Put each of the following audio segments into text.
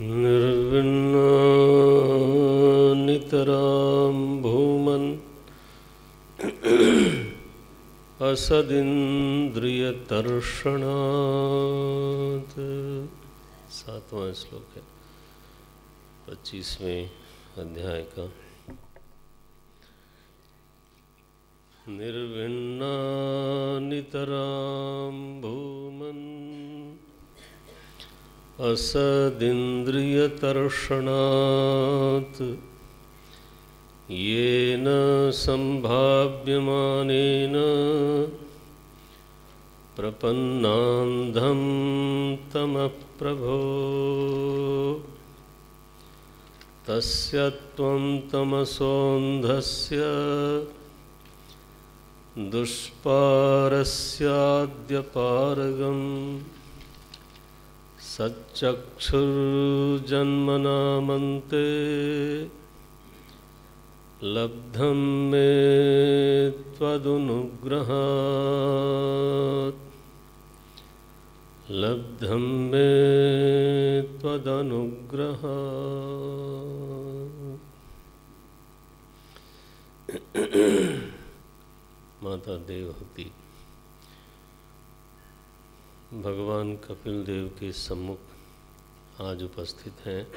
निर्विण्णानितरां भूमन् असदिन्द्रियतर्षणात्। 7वां श्लोक है 25वें अध्याय का। निर्विण्णानितरां भूमन् असदिन्द्रियतर्षणात् येन सम्भाव्यमानेन प्रपन्नान्धं तमः प्रभो तस्य त्वं तमसोऽन्धस्य दुष्पारस्याद्यपारगम् सच्चक्षुर्जन्मनामन्ते लब्धं मे त्वदनुग्रहात्। लब्धं मे त्वदनुग्रहात्। माता देवहूति भगवान कपिल देव के सम्मुख आज उपस्थित हैं,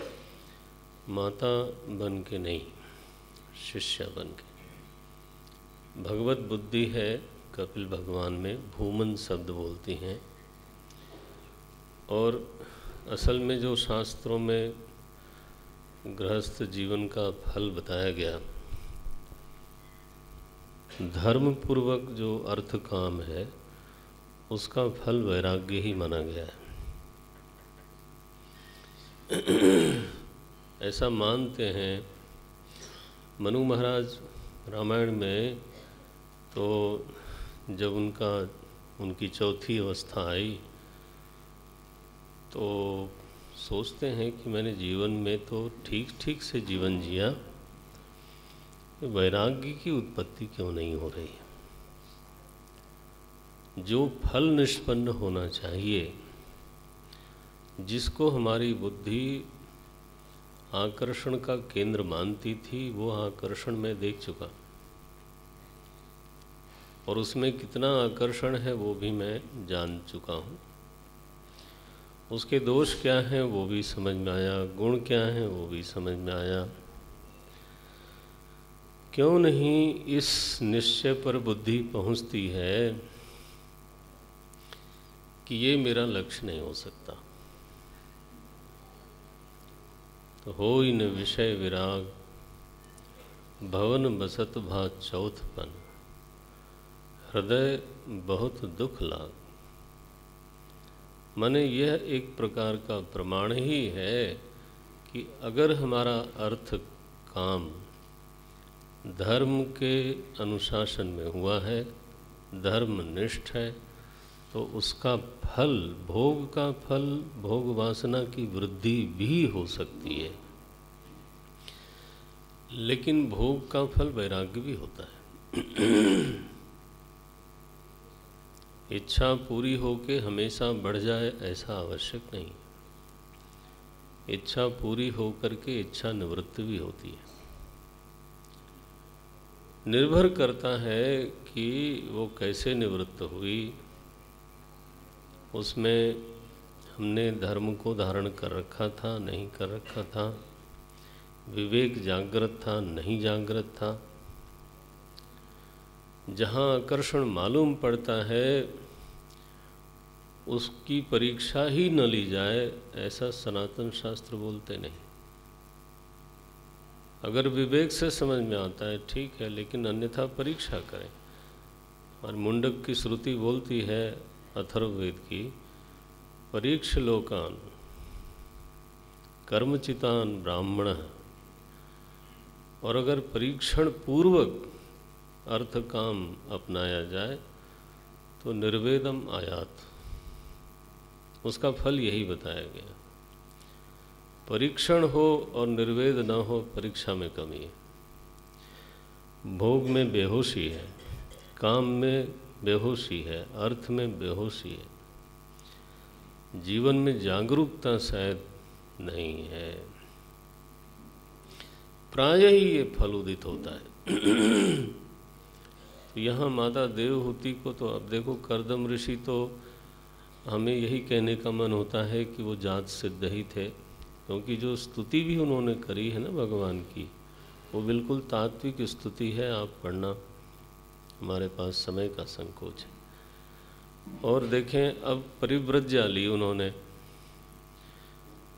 माता बन के नहीं, शिष्या बन के। भगवत बुद्धि है कपिल भगवान में, भूमन शब्द बोलती हैं। और असल में जो शास्त्रों में गृहस्थ जीवन का फल बताया गया, धर्म पूर्वक जो अर्थ काम है उसका फल वैराग्य ही माना गया है। ऐसा मानते हैं मनु महाराज रामायण में। तो जब उनकी चौथी अवस्था आई तो सोचते हैं कि मैंने जीवन में तो ठीक ठीक से जीवन जिया, वैराग्य की उत्पत्ति क्यों नहीं हो रही है। जो फल निष्पन्न होना चाहिए, जिसको हमारी बुद्धि आकर्षण का केंद्र मानती थी, वो आकर्षण मैं देख चुका, और उसमें कितना आकर्षण है वो भी मैं जान चुका हूँ। उसके दोष क्या हैं वो भी समझ में आया, गुण क्या हैं वो भी समझ में आया। क्यों नहीं इस निश्चय पर बुद्धि पहुँचती है कि ये मेरा लक्ष्य नहीं हो सकता। तो होई न विषय विराग, भवन बसत भा चौथपन, हृदय बहुत दुख लाग। माने यह एक प्रकार का प्रमाण ही है कि अगर हमारा अर्थ काम धर्म के अनुशासन में हुआ है, धर्मनिष्ठ है, तो उसका फल, भोग का फल, भोग वासना की वृद्धि भी हो सकती है। लेकिन भोग का फल वैराग्य भी होता है। इच्छा पूरी होके हमेशा बढ़ जाए ऐसा आवश्यक नहीं। इच्छा पूरी होकर के इच्छा निवृत्ति भी होती है। निर्भर करता है कि वो कैसे निवृत्त हुई, उसमें हमने धर्म को धारण कर रखा था, नहीं कर रखा था, विवेक जागृत था, नहीं जागृत था। जहाँ आकर्षण मालूम पड़ता है उसकी परीक्षा ही न ली जाए, ऐसा सनातन शास्त्र बोलते नहीं। अगर विवेक से समझ में आता है ठीक है, लेकिन अन्यथा परीक्षा करें। और मुंडक की श्रुति बोलती है अथर्ववेद की, परीक्ष लोकान कर्मचितान ब्राह्मण। और अगर परीक्षण पूर्वक अर्थ काम अपनाया जाए तो निर्वेदम आयात, उसका फल यही बताया गया। परीक्षण हो और निर्वेद न हो, परीक्षा में कमी है। भोग में बेहोशी है, काम में बेहोशी है, अर्थ में बेहोशी है। जीवन में जागरूकता शायद नहीं है। प्रायः ही ये फल उदित होता है। तो यहाँ माता देवहूति को तो अब देखो, कर्दम ऋषि तो हमें यही कहने का मन होता है कि वो जात सिद्ध ही थे, क्योंकि जो स्तुति भी उन्होंने करी है ना भगवान की, वो बिल्कुल तात्विक स्तुति है। आप पढ़ना, हमारे पास समय का संकोच है। और देखें, अब परिव्रज्या ली उन्होंने,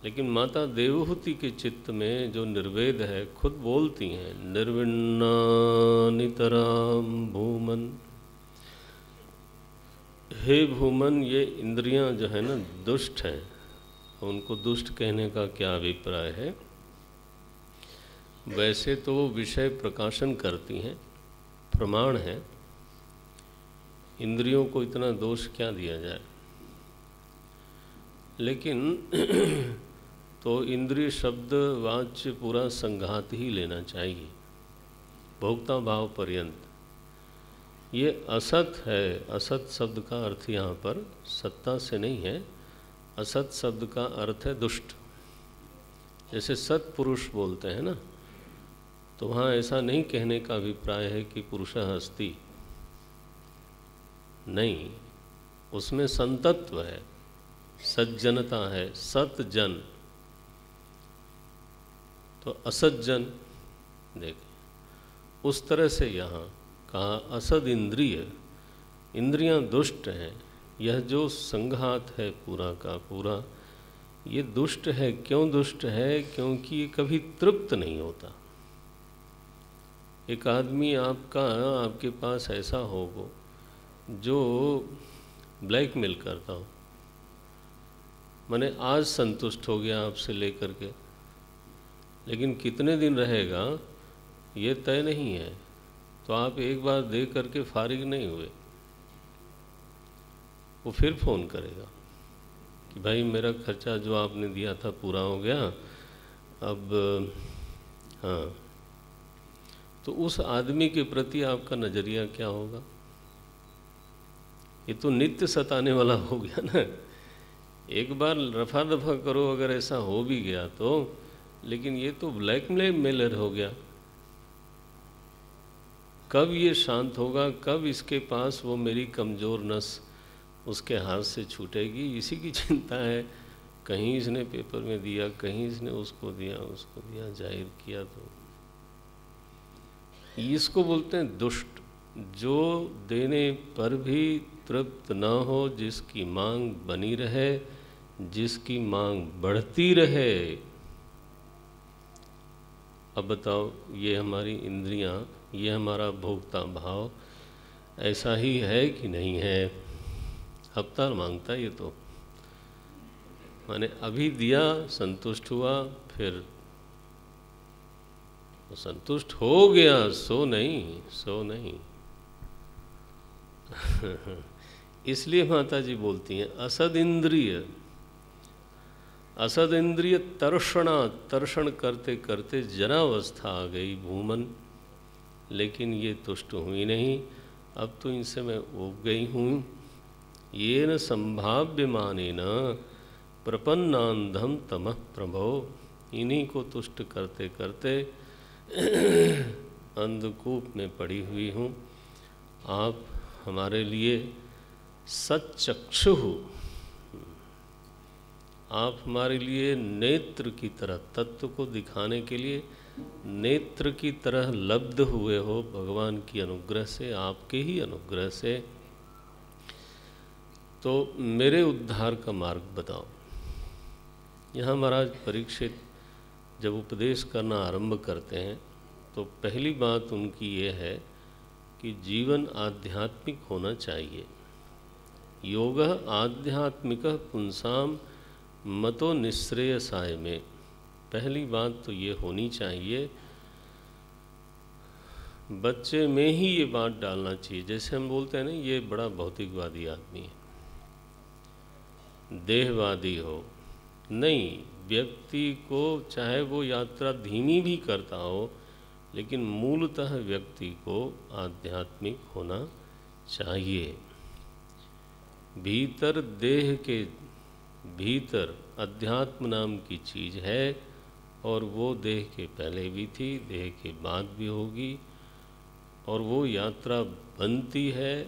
लेकिन माता देवहूति के चित्त में जो निर्वेद है, खुद बोलती हैं, निर्विण्णा नितराम भूमन। हे भूमन, ये इंद्रियां जो है ना दुष्ट हैं। उनको दुष्ट कहने का क्या अभिप्राय है? वैसे तो वो विषय प्रकाशन करती हैं, प्रमाण है, इंद्रियों को इतना दोष क्या दिया जाए। लेकिन तो इंद्रिय शब्द वाच्य पूरा संघात ही लेना चाहिए, भोक्ता भाव पर्यंत। ये असत है। असत शब्द का अर्थ यहाँ पर सत्ता से नहीं है। असत शब्द का अर्थ है दुष्ट। जैसे सत्पुरुष बोलते हैं ना, तो वहाँ ऐसा नहीं कहने का अभिप्राय है कि पुरुषः अस्ति, नहीं, उसमें संतत्व है, सज्जनता है, सतजन। तो असज्जन, देखें, उस तरह से यहाँ कहा असद इंद्रिय, इंद्रियां दुष्ट हैं। यह जो संघात है पूरा का पूरा, ये दुष्ट है। क्यों दुष्ट है? क्योंकि ये कभी तृप्त नहीं होता। एक आदमी आपके पास ऐसा होगा जो ब्लैकमेल करता हो, माने आज संतुष्ट हो गया आपसे लेकर के, लेकिन कितने दिन रहेगा ये तय नहीं है। तो आप एक बार दे करके फारिग नहीं हुए, वो फिर फ़ोन करेगा कि भाई मेरा खर्चा जो आपने दिया था पूरा हो गया, अब हाँ। तो उस आदमी के प्रति आपका नज़रिया क्या होगा? ये तो नित्य सताने वाला हो गया ना। एक बार रफा दफा करो अगर ऐसा हो भी गया तो, लेकिन ये तो ब्लैकमेलर हो गया। कब ये शांत होगा? कब इसके पास वो मेरी कमज़ोर नस उसके हाथ से छूटेगी? इसी की चिंता है। कहीं इसने पेपर में दिया, कहीं इसने उसको दिया, जाहिर किया। तो इसको बोलते हैं दुष्ट, जो देने पर भी तृप्त न हो, जिसकी मांग बनी रहे, जिसकी मांग बढ़ती रहे। अब बताओ, ये हमारी इंद्रियां, ये हमारा भोक्ता भाव ऐसा ही है कि नहीं है? अवतार मांगता है ये तो, माने अभी दिया, संतुष्ट हुआ, फिर संतुष्ट हो गया, सो नहीं। इसलिए माता जी बोलती हैं असद इंद्रिय तर्षण करते करते जनावस्था आ गई भूमन, लेकिन ये तुष्ट हुई नहीं। अब तो इनसे मैं उब गई हूँ। ये न संभाव्यमानेन प्रपन्नांधम तमः प्रभो, इन्हीं को तुष्ट करते करते अंधकूप में पड़ी हुई हूँ। आप हमारे लिए सच्चक्षु, आप हमारे लिए नेत्र की तरह, तत्व को दिखाने के लिए नेत्र की तरह लब्ध हुए हो भगवान की अनुग्रह से, आपके ही अनुग्रह से। तो मेरे उद्धार का मार्ग बताओ। यहाँ महाराज परीक्षित जब उपदेश करना आरंभ करते हैं तो पहली बात उनकी ये है कि जीवन आध्यात्मिक होना चाहिए। योग आध्यात्मिक पुंसाम मतो निःश्रेयसाय में पहली बात तो ये होनी चाहिए। बच्चे में ही ये बात डालना चाहिए। जैसे हम बोलते हैं ना, ये बड़ा भौतिकवादी आदमी है, देहवादी हो। नहीं, व्यक्ति को चाहे वो यात्रा धीमी भी करता हो, लेकिन मूलतः व्यक्ति को आध्यात्मिक होना चाहिए। भीतर देह के भीतर अध्यात्म नाम की चीज़ है, और वो देह के पहले भी थी, देह के बाद भी होगी, और वो यात्रा बनती है,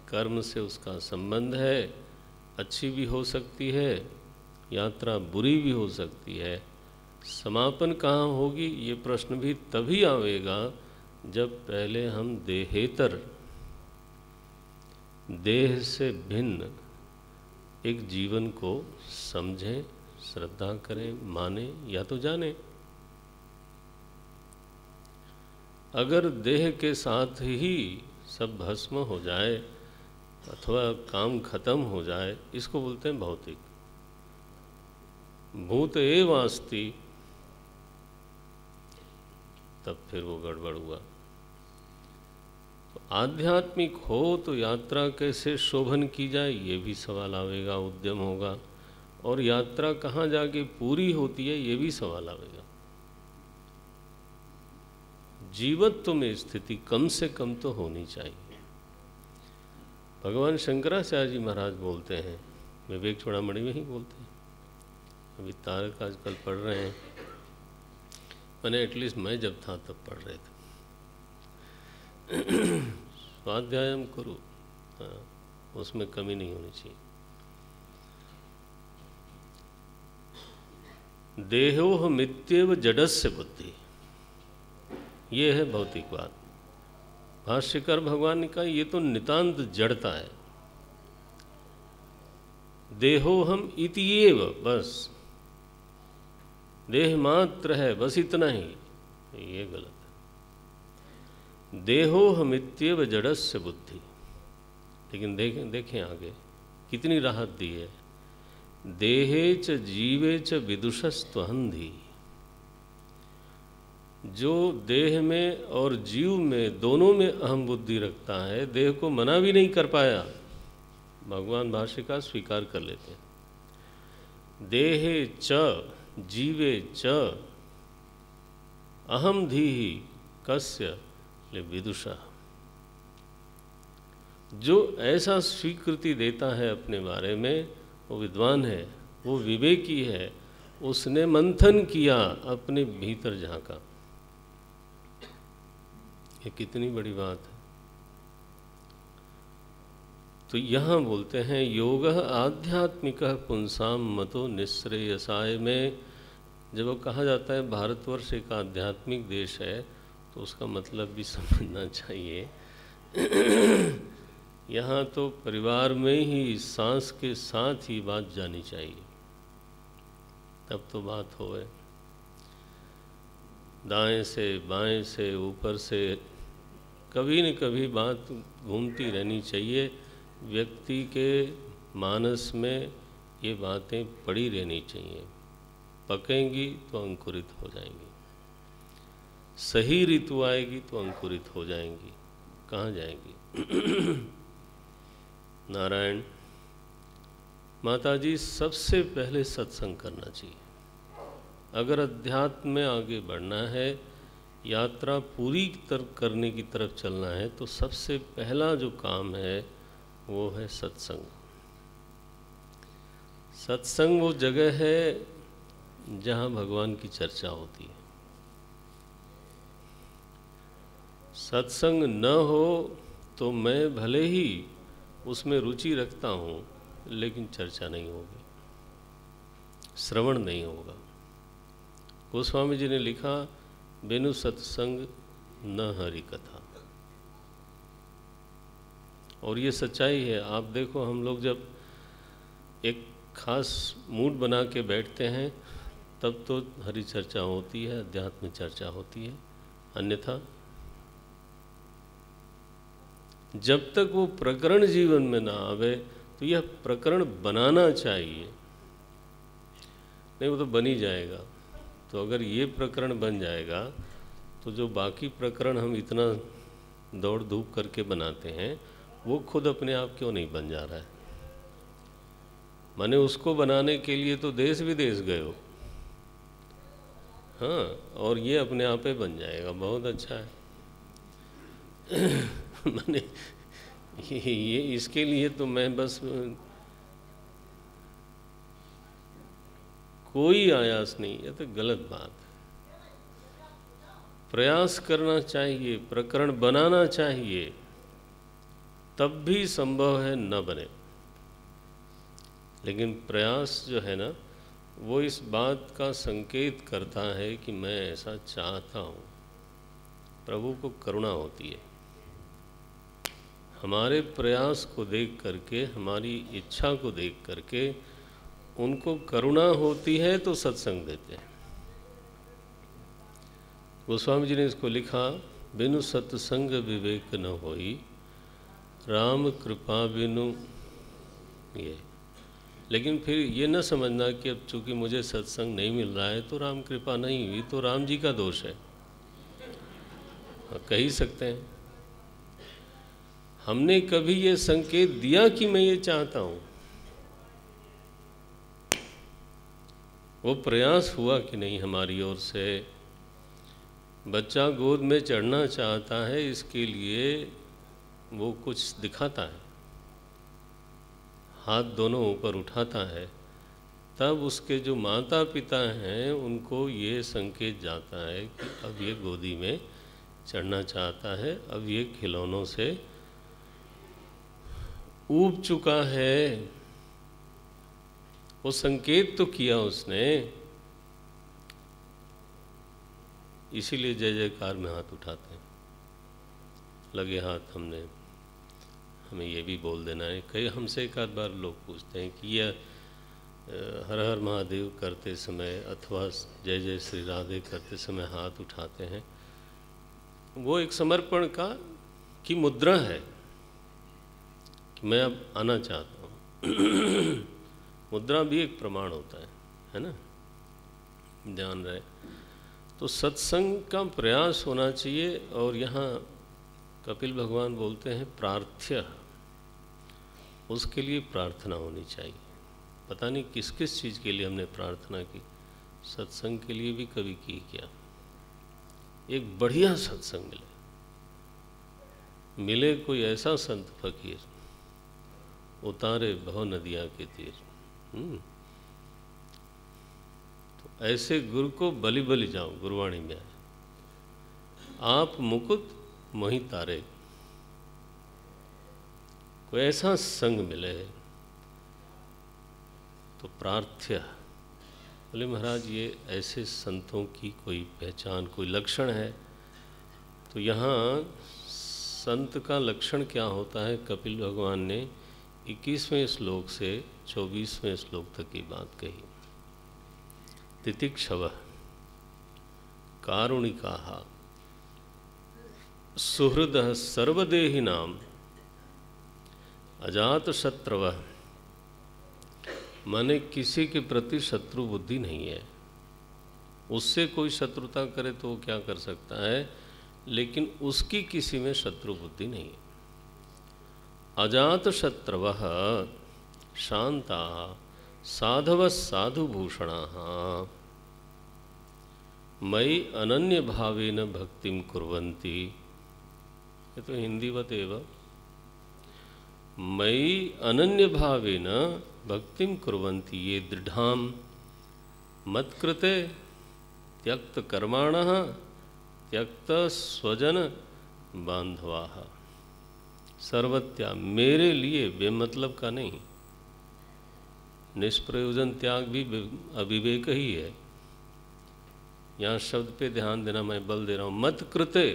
कर्म से उसका संबंध है, अच्छी भी हो सकती है, यात्रा बुरी भी हो सकती है। समापन कहाँ होगी, ये प्रश्न भी तभी आवेगा जब पहले हम देहेतर, देह से भिन्न एक जीवन को समझें, श्रद्धा करें, माने या तो जाने। अगर देह के साथ ही सब भस्म हो जाए अथवा काम खत्म हो जाए, इसको बोलते हैं भौतिक। भूत एव अस्ति, तब फिर वो गड़बड़ हुआ। तो आध्यात्मिक हो तो यात्रा कैसे शोभन की जाए, ये भी सवाल आवेगा, उद्यम होगा। और यात्रा कहाँ जाके पूरी होती है, ये भी सवाल आवेगा। जीवत्व में स्थिति कम से कम तो होनी चाहिए। भगवान शंकराचार्य जी महाराज बोलते हैं, विवेक चूड़ामणि में ही बोलते हैं, अभी तारक आजकल पढ़ रहे हैं, मैंने एटलीस्ट मैं जब था तब पढ़ रहे थे। स्वाध्यायम करो, हाँ, उसमें कमी नहीं होनी चाहिए। देहो मित्येव जडस्य बुद्धि, ये है भौतिकवाद। भाष्यकार भगवान ने कहा ये तो नितांत जड़ता है। देहो हम इत्येव, बस देह मात्र है, बस इतना ही, ये गलत है। देहो हमित्येव जडस्य बुद्धि, लेकिन देखें आगे कितनी राहत दी है। देहे च जीवे च विदुषस्त्वहंधि, जो देह में और जीव में दोनों में अहम बुद्धि रखता है, देह को मना भी नहीं कर पाया, भगवान भाष्यकार स्वीकार कर लेते हैं। देहे च जीवे च अहम धीहि कस्य ले विदुषा, जो ऐसा स्वीकृति देता है अपने बारे में, वो विद्वान है, वो विवेकी है, उसने मंथन किया, अपने भीतर झांका। ये कितनी बड़ी बात है। तो यहाँ बोलते हैं योगः आध्यात्मिकः पुंसाम मतो निःश्रेयसाय में। जब वो कहा जाता है भारतवर्ष एक आध्यात्मिक देश है, तो उसका मतलब भी समझना चाहिए। यहाँ तो परिवार में ही सांस के साथ ही बात जानी चाहिए, तब तो बात होए। दाएं से बाएं से ऊपर से कभी न कभी बात घूमती रहनी चाहिए। व्यक्ति के मानस में ये बातें पड़ी रहनी चाहिए, पकेंगी तो अंकुरित हो जाएंगी। सही ऋतु आएगी तो अंकुरित हो जाएंगी, कहाँ जाएंगी। नारायण माताजी, सबसे पहले सत्संग करना चाहिए। अगर अध्यात्म में आगे बढ़ना है, यात्रा पूरी करने की तरफ चलना है, तो सबसे पहला जो काम है वो है सत्संग। सत्संग वो जगह है जहाँ भगवान की चर्चा होती है। सत्संग न हो तो मैं भले ही उसमें रुचि रखता हूँ, लेकिन चर्चा नहीं होगी, श्रवण नहीं होगा। गोस्वामी जी ने लिखा, बिनु सत्संग न हरि कथा। और ये सच्चाई है। आप देखो, हम लोग जब एक खास मूड बना के बैठते हैं, तब तो हरि चर्चा होती है, अध्यात्म चर्चा होती है। अन्यथा जब तक वो प्रकरण जीवन में ना आवे, तो यह प्रकरण बनाना चाहिए। नहीं, वो तो बन ही जाएगा। तो अगर ये प्रकरण बन जाएगा, तो जो बाकी प्रकरण हम इतना दौड़ धूप करके बनाते हैं, वो खुद अपने आप क्यों नहीं बन जा रहा है। माने उसको बनाने के लिए तो देश विदेश गए हो, हाँ, और ये अपने आप ही बन जाएगा। बहुत अच्छा है। माने ये इसके लिए तो मैं बस कोई आयास नहीं, ये तो गलत बात है। प्रयास करना चाहिए, प्रकरण बनाना चाहिए, तब भी संभव है न बने। लेकिन प्रयास जो है ना, वो इस बात का संकेत करता है कि मैं ऐसा चाहता हूँ। प्रभु को करुणा होती है, हमारे प्रयास को देख करके, हमारी इच्छा को देख करके उनको करुणा होती है तो सत्संग देते हैं। गोस्वामी जी ने इसको लिखा, बिनु सत्संग विवेक न होई, राम कृपा बिनु ये। लेकिन फिर ये न समझना कि अब चूंकि मुझे सत्संग नहीं मिल रहा है तो राम कृपा नहीं हुई, तो राम जी का दोष है। कह ही सकते हैं, हमने कभी ये संकेत दिया कि मैं ये चाहता हूँ? वो प्रयास हुआ कि नहीं हमारी ओर से? बच्चा गोद में चढ़ना चाहता है, इसके लिए वो कुछ दिखाता है, हाथ दोनों ऊपर उठाता है, तब उसके जो माता पिता हैं उनको ये संकेत जाता है कि अब ये गोदी में चढ़ना चाहता है, अब ये खिलौनों से ऊब चुका है। वो संकेत तो किया उसने, इसीलिए जय जयकार में हाथ उठाते हैं। लगे हाथ हमने, हमें ये भी बोल देना है। कई हमसे एक आध बार लोग पूछते हैं कि यह हर हर महादेव करते समय अथवा जय जय श्री राधे करते समय हाथ उठाते हैं, वो एक समर्पण की मुद्रा है कि मैं अब आना चाहता हूँ। मुद्रा भी एक प्रमाण होता है ना, ध्यान रहे। तो सत्संग का प्रयास होना चाहिए। और यहाँ कपिल भगवान बोलते हैं प्रार्थ्य, उसके लिए प्रार्थना होनी चाहिए। पता नहीं किस किस चीज़ के लिए हमने प्रार्थना की, सत्संग के लिए भी कभी की क्या? एक बढ़िया सत्संग मिले कोई ऐसा संत फकीर, उतारे भव नदिया के तीर। तो ऐसे गुरु को बलि बलि जाओ, गुरुवाणी में आए, आप मुकुट मोहि तारे। कोई ऐसा संग मिले तो प्रार्थ्य। बोले महाराज ये ऐसे संतों की कोई पहचान, कोई लक्षण है? तो यहाँ संत का लक्षण क्या होता है, कपिल भगवान ने 21वें श्लोक से 24वें श्लोक तक की बात कही। तितिक्षव कारुणिकाः सुहृदः सर्वदेहिनां अजात शत्रवः। माने किसी के प्रति शत्रु बुद्धि नहीं है, उससे कोई शत्रुता करे तो वो क्या कर सकता है, लेकिन उसकी किसी में शत्रु बुद्धि नहीं है। अजात शत्रवः शान्ताः साधवः साधुभूषणाः मयि अनन्य भावेन भक्तिं कुर्वन्ति। ये तो हिंदीवत एव। मयि अनन्य भावेन भक्तिं कुर्वन्ति ये दृढ़ां मत्कृते त्यक्त कर्माणः त्यक्त स्वजन बांधवाः। सर्वत्या, मेरे लिए, बेमतलब का नहीं। निष्प्रयोजन त्याग भी अविवेक ही है। यहाँ शब्द पे ध्यान देना, मैं बल दे रहा हूँ। मत कृते,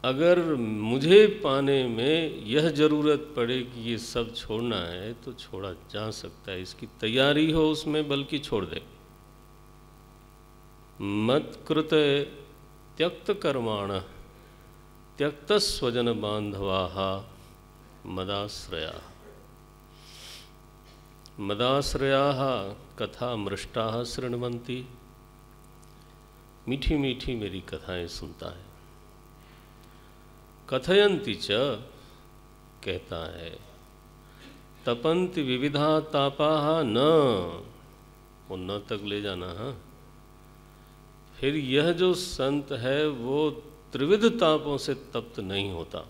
अगर मुझे पाने में यह जरूरत पड़े कि ये सब छोड़ना है तो छोड़ा जा सकता है, इसकी तैयारी हो उसमें, बल्कि छोड़ दे। मत कृते त्यक्त कर्माण त्यक्त स्वजन बांधवाः मदाश्रया। मदाश्रयाः कथा मृष्टाः शृण्वन्ति। मीठी मीठी मेरी कथाएं सुनता है। कथयन्ति च, कहता है। तपन्ति विविधा तापाः न, वो न तक ले जाना। हाँ, फिर यह जो संत है वो त्रिविध तापों से तप्त नहीं होता।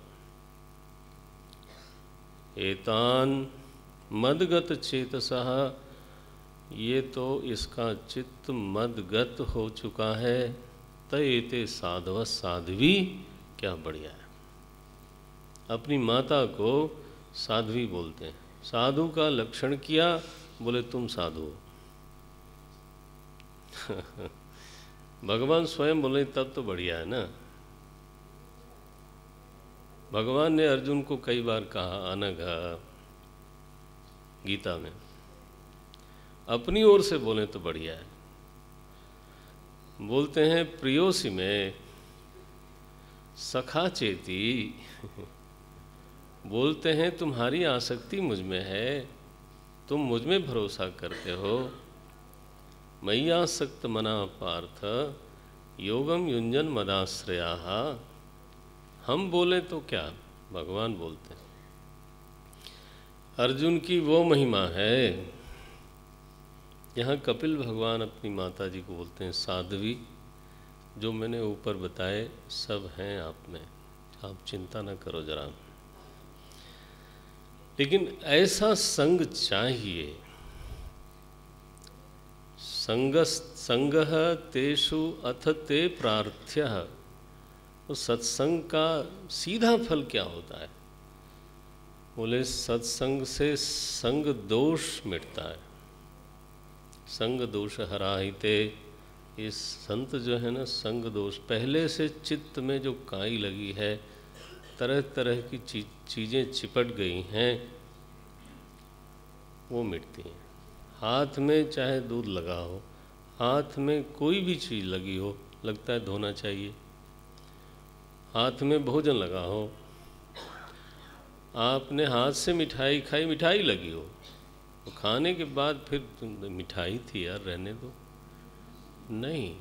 एतान मदगत चेतसः ये तो इसका चित्त मदगत हो चुका है। तयेते साधव साध्वी, क्या बढ़िया है। अपनी माता को साध्वी बोलते हैं। साधु का लक्षण किया, बोले तुम साधु हो। भगवान स्वयं बोले तब तो बढ़िया है ना। भगवान ने अर्जुन को कई बार कहा अनघ, गीता में। अपनी ओर से बोले तो बढ़िया है। बोलते हैं प्रियोसी में सखा चेती। बोलते हैं तुम्हारी आसक्ति मुझ में है, तुम मुझ में भरोसा करते हो। मय्यासक्त मना पार्थ योगम युंजन मदाश्रया। हम बोले तो क्या, भगवान बोलते हैं। अर्जुन की वो महिमा है। यहाँ कपिल भगवान अपनी माता जी को बोलते हैं साध्वी। जो मैंने ऊपर बताए सब हैं आप में, आप चिंता न करो जरा। लेकिन ऐसा संग चाहिए। संगः तेषु अथ ते प्रार्थ्यः। तो सत्संग का सीधा फल क्या होता है? बोले सत्संग से संग दोष मिटता है। संग दोष हराहिते। इस संत जो है ना, संग दोष पहले से चित्त में जो काई लगी है, तरह तरह की चीज़ें चिपट गई हैं, वो मिटती हैं। हाथ में चाहे दूध लगा हो, हाथ में कोई भी चीज़ लगी हो, लगता है धोना चाहिए। हाथ में भोजन लगा हो, आपने हाथ से मिठाई खाई, मिठाई लगी हो, तो खाने के बाद फिर मिठाई थी यार, रहने दो। नहीं,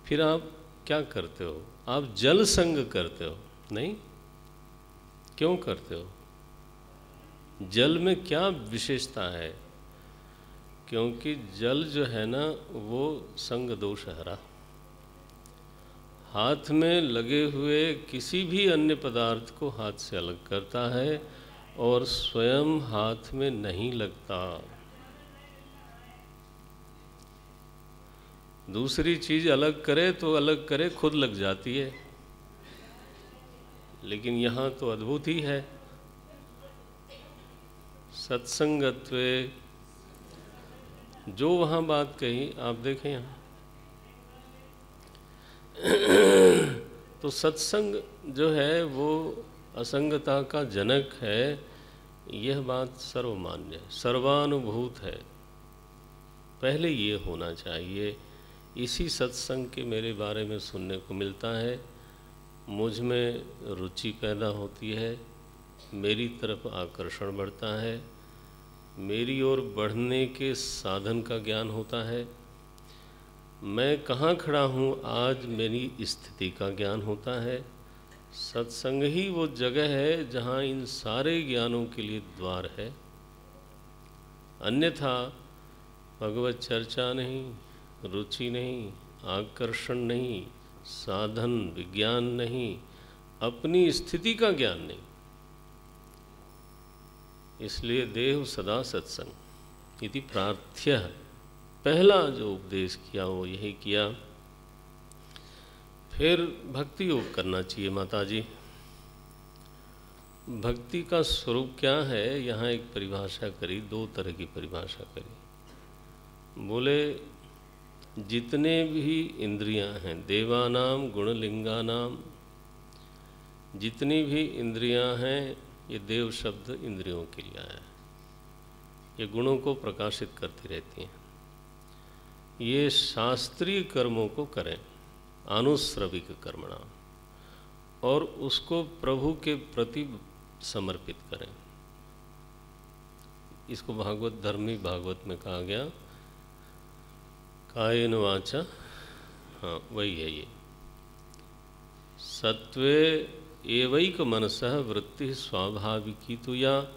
फिर आप क्या करते हो? आप जल संग करते हो। नहीं, क्यों करते हो? जल में क्या विशेषता है? क्योंकि जल जो है ना, वो संग दोष हरा। हाथ में लगे हुए किसी भी अन्य पदार्थ को हाथ से अलग करता है और स्वयं हाथ में नहीं लगता। दूसरी चीज़ अलग करे तो अलग करे, खुद लग जाती है। लेकिन यहाँ तो अद्भुत ही है। सत्संगत्वे, जो वहाँ बात कही आप देखें यहाँ। तो सत्संग जो है वो असंगता का जनक है। यह बात सर्वमान्य है, सर्वानुभूत है। पहले ये होना चाहिए। इसी सत्संग के मेरे बारे में सुनने को मिलता है, मुझ में रुचि पैदा होती है, मेरी तरफ आकर्षण बढ़ता है, मेरी ओर बढ़ने के साधन का ज्ञान होता है। मैं कहाँ खड़ा हूँ आज, मेरी स्थिति का ज्ञान होता है। सत्संग ही वो जगह है जहाँ इन सारे ज्ञानों के लिए द्वार है। अन्यथा भगवत चर्चा नहीं, रुचि नहीं, आकर्षण नहीं, साधन विज्ञान नहीं, अपनी स्थिति का ज्ञान नहीं। इसलिए देव सदा सत्संग इति प्रार्थ्य। पहला जो उपदेश किया वो यही किया। फिर भक्ति योग करना चाहिए माता जी। भक्ति का स्वरूप क्या है? यहाँ एक परिभाषा करी, दो तरह की परिभाषा करी। बोले जितने भी इंद्रियां हैं, देवानाम गुणलिंगानाम, जितनी भी इंद्रियां हैं, ये देव शब्द इंद्रियों के लिए आया है। ये गुणों को प्रकाशित करती रहती हैं। ये शास्त्रीय कर्मों को करें, आनुश्रविक कर्मणा, और उसको प्रभु के प्रति समर्पित करें। इसको भागवत धर्मी भागवत में कहा गया, कायेन वाचा, हाँ वही है ये। सत्वे एवैक मनसः वृत्ति स्वाभाविकी तो, या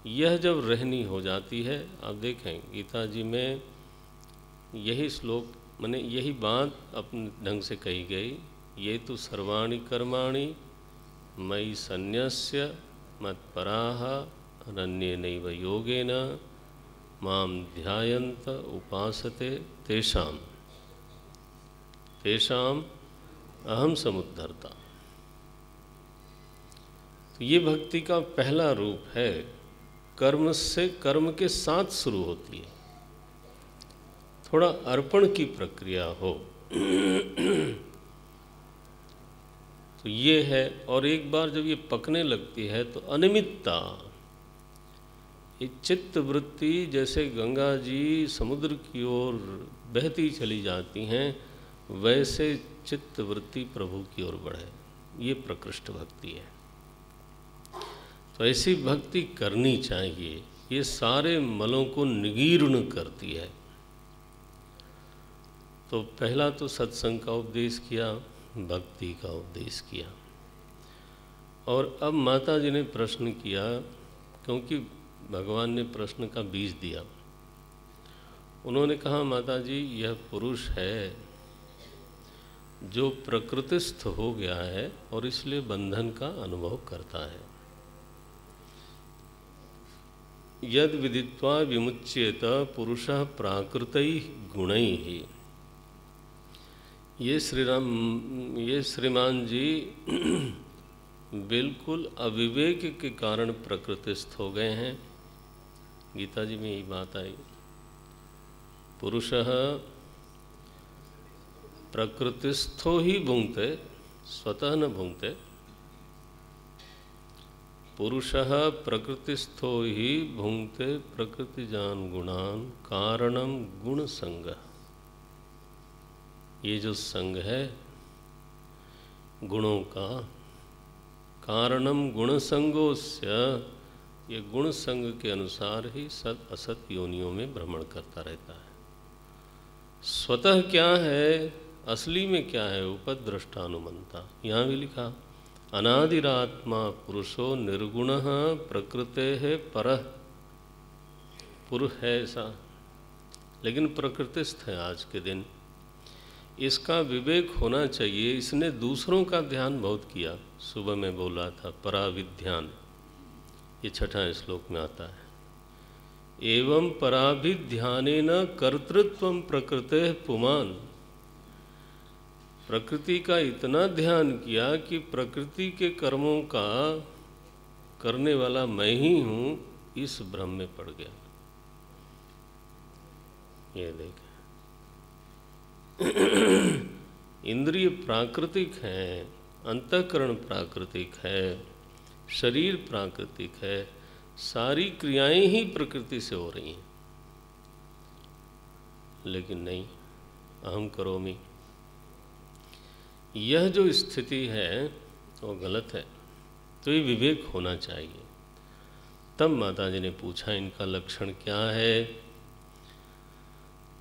यह जब रहनी हो जाती है। आप देखें गीता जी में यही श्लोक, माने यही बात अपने ढंग से कही गई। ये तो सर्वाणि कर्माणि मयि सन्न्यस्य मत्पराः अनन्येनैव योगेन माम ध्यायन्त उपासते तेषाम तेषाम अहम समुद्धरता। तो ये भक्ति का पहला रूप है, कर्म से, कर्म के साथ शुरू होती है, थोड़ा अर्पण की प्रक्रिया हो तो ये है। और एक बार जब ये पकने लगती है तो अनिमित्ता, ये चित्त वृत्ति जैसे गंगा जी समुद्र की ओर बहती चली जाती हैं, वैसे चित्त वृत्ति प्रभु की ओर बढ़े, ये प्रकृष्ट भक्ति है। तो ऐसी भक्ति करनी चाहिए, ये सारे मलों को निगीर्ण करती है। तो पहला तो सत्संग का उपदेश किया, भक्ति का उपदेश किया। और अब माता जी ने प्रश्न किया, क्योंकि भगवान ने प्रश्न का बीज दिया। उन्होंने कहा, माता जी यह पुरुष है जो प्रकृतिस्थ हो गया है और इसलिए बंधन का अनुभव करता है। यद विदित्वा विमुच्येत पुरुषः प्राकृतैः गुणैः। ये श्रीमान जी बिल्कुल अविवेक के कारण प्रकृतिस्थ हो गए हैं। गीता जी में यही बात आई, पुरुषः प्रकृतिस्थो ही भुंक्ते स्वतः न भुंक्ते। पुरुषः प्रकृतिस्थो ही भुंक्ते प्रकृतिजान गुणान कारणम गुण संग। ये जो संग है गुणों का, कारणम गुण संगोस्य, ये गुण संग के अनुसार ही सत असत योनियों में भ्रमण करता रहता है। स्वतः क्या है, असली में क्या है, उपद्रष्टानुमंता। यहाँ भी लिखा, अनादिरात्मा पुरुषो निर्गुणः प्रकृतेः परः। पुरुष है ऐसा, लेकिन प्रकृतिस्थ है आज के दिन। इसका विवेक होना चाहिए। इसने दूसरों का ध्यान बहुत किया, सुबह में बोला था पराविध्यान, ये छठा श्लोक में आता है। एवं पराभिध्यानेन कर्तृत्वं प्रकृतेः पुमान्। प्रकृति का इतना ध्यान किया कि प्रकृति के कर्मों का करने वाला मैं ही हूँ, इस भ्रम में पड़ गया। ये देखें, इंद्रिय प्राकृतिक हैं, अंतःकरण प्राकृतिक है, शरीर प्राकृतिक है, सारी क्रियाएं ही प्रकृति से हो रही हैं। लेकिन नहीं, अहम करोमि, यह जो स्थिति है वो गलत है। तो ये विवेक होना चाहिए। तब माता जी ने पूछा, इनका लक्षण क्या है?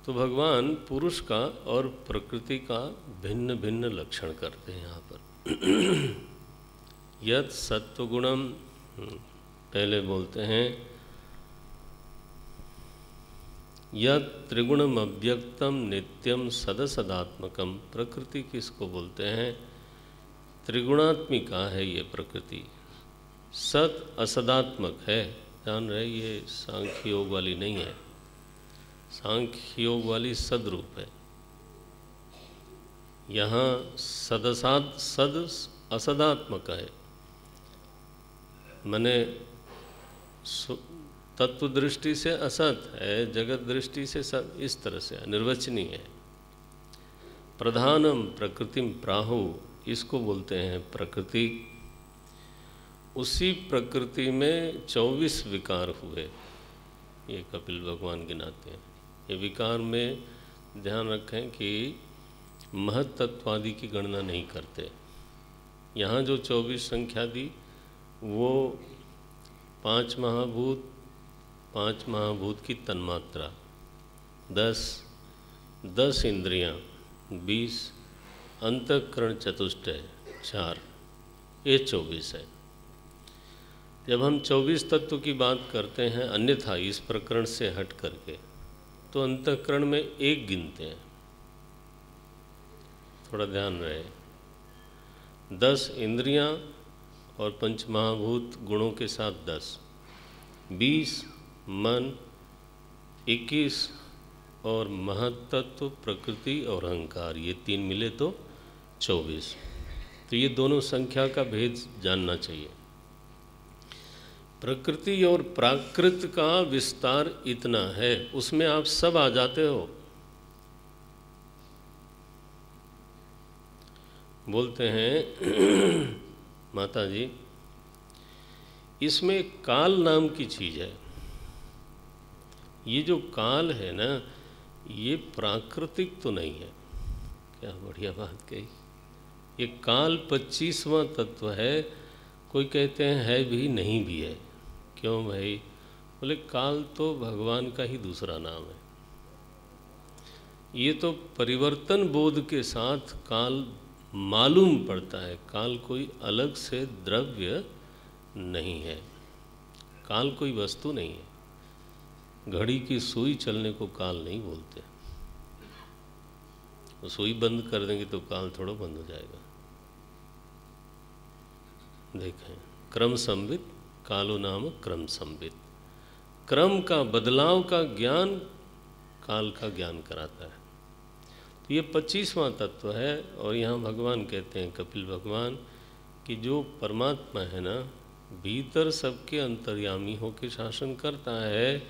तो भगवान पुरुष का और प्रकृति का भिन्न भिन्न लक्षण करते हैं यहाँ पर। यद सत्वगुणम, पहले बोलते हैं यद त्रिगुणम अव्यक्तम नित्यम सदसदात्मकम। प्रकृति किसको बोलते हैं? त्रिगुणात्मिका है ये प्रकृति। सत असदात्मक है, जान रहे, ये सांख्य योग वाली नहीं है। सांख्य योग वाली सदरूप है। यहाँ सद असदात्मक है, माने तत्व दृष्टि से असत है, जगत दृष्टि से सत, इस तरह से निर्वचनीय है। प्रधानम प्रकृतिम प्राहु, इसको बोलते हैं प्रकृति। उसी प्रकृति में 24 विकार हुए, ये कपिल भगवान गिनाते हैं। ये विकार में ध्यान रखें कि महत्त्वादि की गणना नहीं करते। यहाँ जो 24 संख्या दी वो 5 महाभूत, 5 महाभूत की तन्मात्रा, 10 इंद्रियाँ, 20 अंतःकरण चतुष्टय 4, ये 24 है। जब हम 24 तत्व की बात करते हैं, अन्यथा इस प्रकरण से हट करके, तो अंतःकरण में 1 गिनते हैं। थोड़ा ध्यान रहे। 10 इंद्रियां और पंचमहाभूत गुणों के साथ 10, 20 मन, 21 और महत्तत्व, प्रकृति और अहंकार, ये 3 मिले तो 24। तो ये दोनों संख्या का भेद जानना चाहिए। प्रकृति और प्राकृत का विस्तार इतना है, उसमें आप सब आ जाते हो। बोलते हैं माता जी, इसमें काल नाम की चीज़ है। ये जो काल है ना, ये प्राकृतिक तो नहीं है। क्या बढ़िया बात कही। ये काल 25वां तत्व है। कोई कहते हैं है भी, नहीं भी है। क्यों भाई? बोले काल तो भगवान का ही दूसरा नाम है। ये तो परिवर्तन बोध के साथ काल मालूम पड़ता है। काल कोई अलग से द्रव्य नहीं है, काल कोई वस्तु नहीं है। घड़ी की सुई चलने को काल नहीं बोलते। तो सुई बंद कर देंगे तो काल थोड़ा बंद हो जाएगा। देखें, क्रम संवित कालो नाम क्रम संवित। क्रम का, बदलाव का ज्ञान काल का ज्ञान कराता है। तो ये 25वां तत्व है। और यहाँ भगवान कहते हैं, कपिल भगवान, कि जो परमात्मा है ना, भीतर सबके अंतर्यामी होकर शासन करता है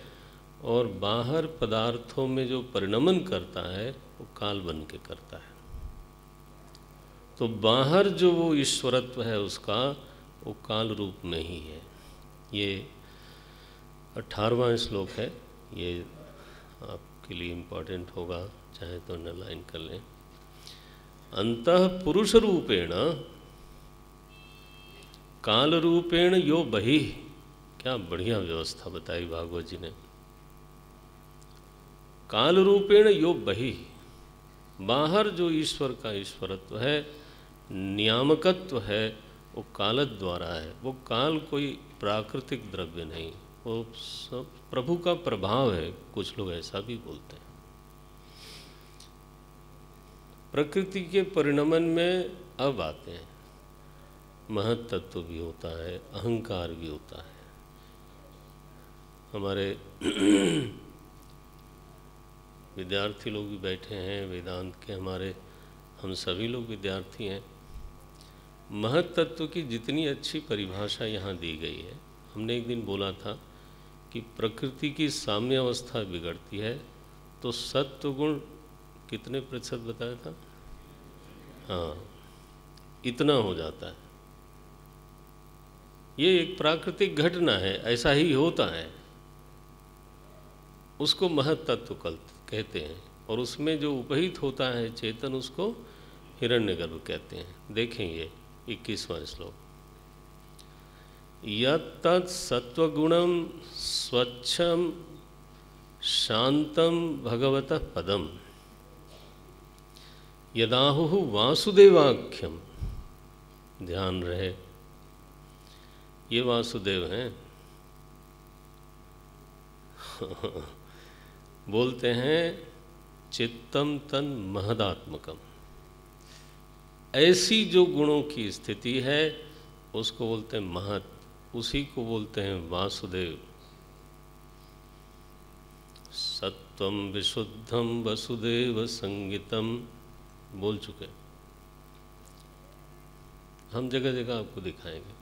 और बाहर पदार्थों में जो परिणमन करता है वो काल बन के करता है। तो बाहर जो वो ईश्वरत्व है उसका, वो काल रूप में ही है। ये 18वां श्लोक है। ये आपके लिए इम्पोर्टेंट होगा, चाहे तो अंडरलाइन कर लें। अंतः पुरुष रूपेण काल रूपेण यो बहिः। क्या बढ़िया व्यवस्था बताई भागवत जी ने। काल रूपेण यो बहिः, बाहर जो ईश्वर का ईश्वरत्व है, नियामकत्व है, वो काल द्वारा है। वो काल कोई प्राकृतिक द्रव्य नहीं, वो सब प्रभु का प्रभाव है। कुछ लोग ऐसा भी बोलते हैं। प्रकृति के परिणमन में अब आते हैं, महत्तत्व भी होता है, अहंकार भी होता है। हमारे विद्यार्थी लोग भी बैठे हैं वेदांत के, हमारे, हम सभी लोग विद्यार्थी हैं। महत्तत्व की जितनी अच्छी परिभाषा यहाँ दी गई है, हमने एक दिन बोला था कि प्रकृति की साम्य अवस्था बिगड़ती है तो सत्व गुण कितने प्रतिशत बताया था? हाँ, इतना हो जाता है। ये एक प्राकृतिक घटना है, ऐसा ही होता है। उसको महत्तत्व कहते हैं। और उसमें जो उपहित होता है चेतन, उसको हिरण्यगर्भ कहते हैं। देखें ये 21वां श्लोक। यत्तत् सत्वगुणम स्वच्छम शांतम भगवतः पदम यदाहुः वासुदेवाख्यम। ध्यान रहे, ये वासुदेव हैं। बोलते हैं चित्तम तन महदात्मकम। ऐसी जो गुणों की स्थिति है उसको बोलते हैं महत, उसी को बोलते हैं वासुदेव। सत्वम विशुद्धम वसुदेव संगितम बोल चुके, हम जगह जगह आपको दिखाएंगे।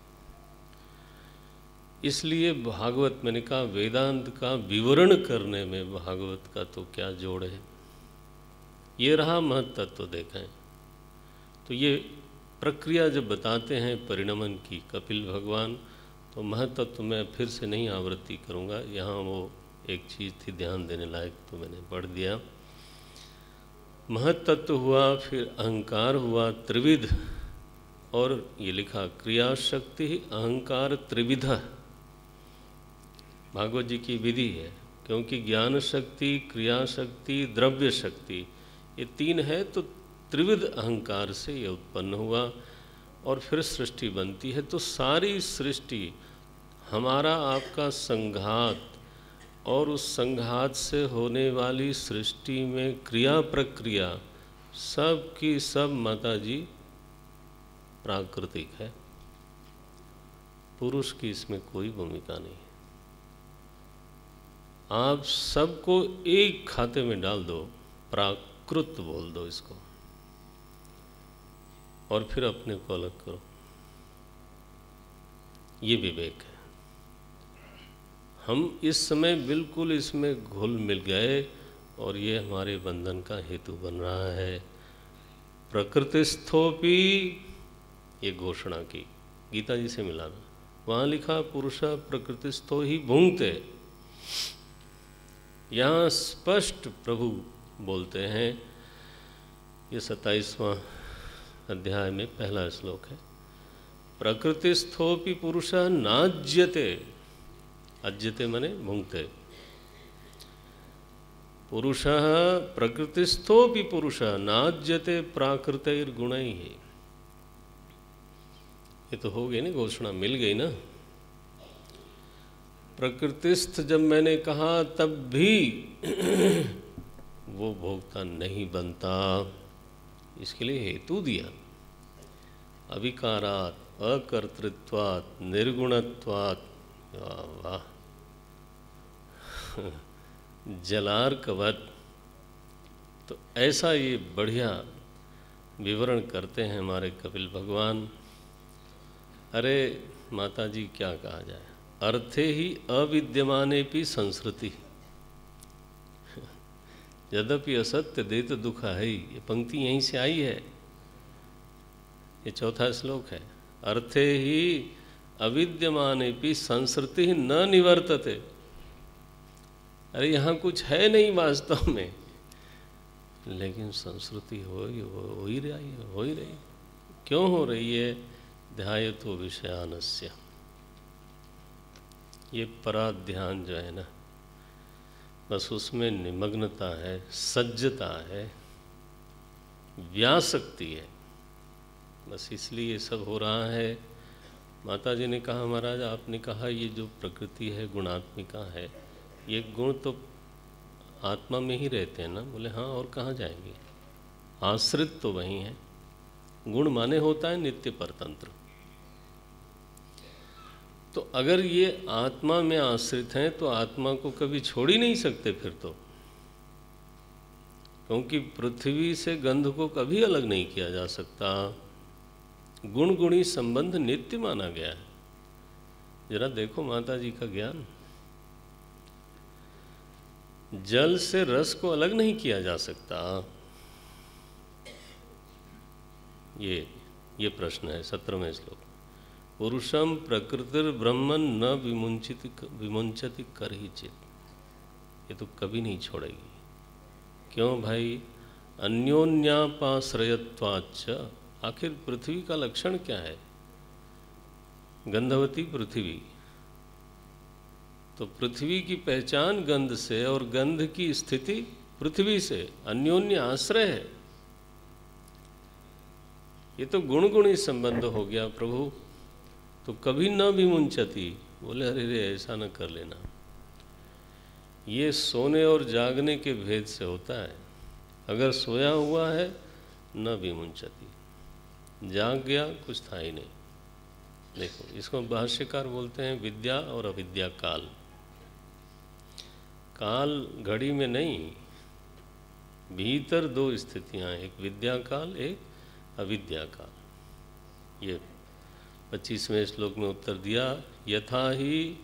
इसलिए भागवत, मैंने कहा वेदांत का विवरण करने में भागवत का तो क्या जोड़ है। ये रहा महत्तत्व देखें। तो ये प्रक्रिया जब बताते हैं परिणमन की कपिल भगवान, तो महत्तत्व मैं फिर से नहीं आवृत्ति करूँगा। यहाँ वो एक चीज़ थी ध्यान देने लायक, तो मैंने पढ़ दिया। महत्तत्व हुआ, फिर अहंकार हुआ त्रिविध, और ये लिखा क्रियाशक्ति अहंकार त्रिविध। भागवत जी की विधि है, क्योंकि ज्ञान शक्ति, क्रिया शक्ति, द्रव्य शक्ति, ये 3 है। तो त्रिविध अहंकार से ये उत्पन्न हुआ और फिर सृष्टि बनती है। तो सारी सृष्टि हमारा आपका संघात, और उस संघात से होने वाली सृष्टि में क्रिया प्रक्रिया सब की सब माता जी प्राकृतिक है। पुरुष की इसमें कोई भूमिका नहीं है। आप सबको एक खाते में डाल दो, प्राकृत बोल दो इसको, और फिर अपने को अलग करो। ये विवेक है। हम इस समय बिल्कुल इसमें घुल मिल गए और ये हमारे बंधन का हेतु बन रहा है। प्रकृतिस्थोपि, ये घोषणा की गीता जी से मिलाना, वहाँ लिखा पुरुष प्रकृतिस्थो ही भुंक्ते। यहाँ स्पष्ट प्रभु बोलते हैं, ये 27वां अध्याय में पहला श्लोक है, प्रकृतिस्थोपि पुरुष नाज्यते, अज्यते माने भुंक्ते, पुरुष प्रकृतिस्थोपि पुरुष नाज्यते प्राकृतैर्गुणैः। ये तो हो गई ना घोषणा, मिल गई ना। प्रकृतिस्थ जब मैंने कहा तब भी वो भोक्ता नहीं बनता, इसके लिए हेतु दिया। अविकारात्, अकर्तृत्वात्, निर्गुणत्वात्, वाह, जलार्कवत्। तो ऐसा ये बढ़िया विवरण करते हैं हमारे कपिल भगवान। अरे माता जी क्या कहा जाए, अर्थे ही अविद्यमानेपि संस्कृति, यद्यपि असत्य देत दुख है। ये पंक्ति यहीं से आई है, ये चौथा श्लोक है। अर्थे ही अविद्यमानेपि संस्कृति न निवर्तते। अरे यहाँ कुछ है नहीं वास्तव में, लेकिन संस्कृति हो ही रही। क्यों हो रही है? ध्यायतो विषयानस्य, ये पराध्यान जो है ना, बस उसमें निमग्नता है, सज्जता है, व्यासक्ति है, बस इसलिए ये सब हो रहा है। माता जी ने कहा, महाराज आपने कहा ये जो प्रकृति है गुणात्मिका है, ये गुण तो आत्मा में ही रहते हैं ना? बोले हाँ, और कहाँ जाएंगे? आश्रित तो वही है। गुण माने होता है नित्य परतंत्र। तो अगर ये आत्मा में आश्रित हैं तो आत्मा को कभी छोड़ ही नहीं सकते फिर तो, क्योंकि पृथ्वी से गंध को कभी अलग नहीं किया जा सकता। गुण गुणी संबंध नित्य माना गया है। जरा देखो माता जी का ज्ञान, जल से रस को अलग नहीं किया जा सकता। ये प्रश्न है 17वें श्लोक। पुरुषम प्रकृतिर्ब्रह्मन् न विमुंचति करहिचित्, ये तो कभी नहीं छोड़ेगी। क्यों भाई? अन्योन्यापाश्रयत्वाच्च, आखिर पृथ्वी का लक्षण क्या है? गंधवती पृथ्वी, तो पृथ्वी की पहचान गंध से और गंध की स्थिति पृथ्वी से, अन्योन्य आश्रय है। ये तो गुण गुणी संबंध हो गया प्रभु। तो कभी न भी मुंचती, बोले अरे रे ऐसा न कर लेना। ये सोने और जागने के भेद से होता है। अगर सोया हुआ है न भी मुंचती, जाग गया कुछ था ही नहीं। देखो इसको भाष्यकार बोलते हैं विद्या और अविद्या काल। काल घड़ी में नहीं, भीतर दो स्थितियां, एक विद्या काल, एक अविद्या काल। ये 25वें श्लोक में उत्तर दिया, यथा ही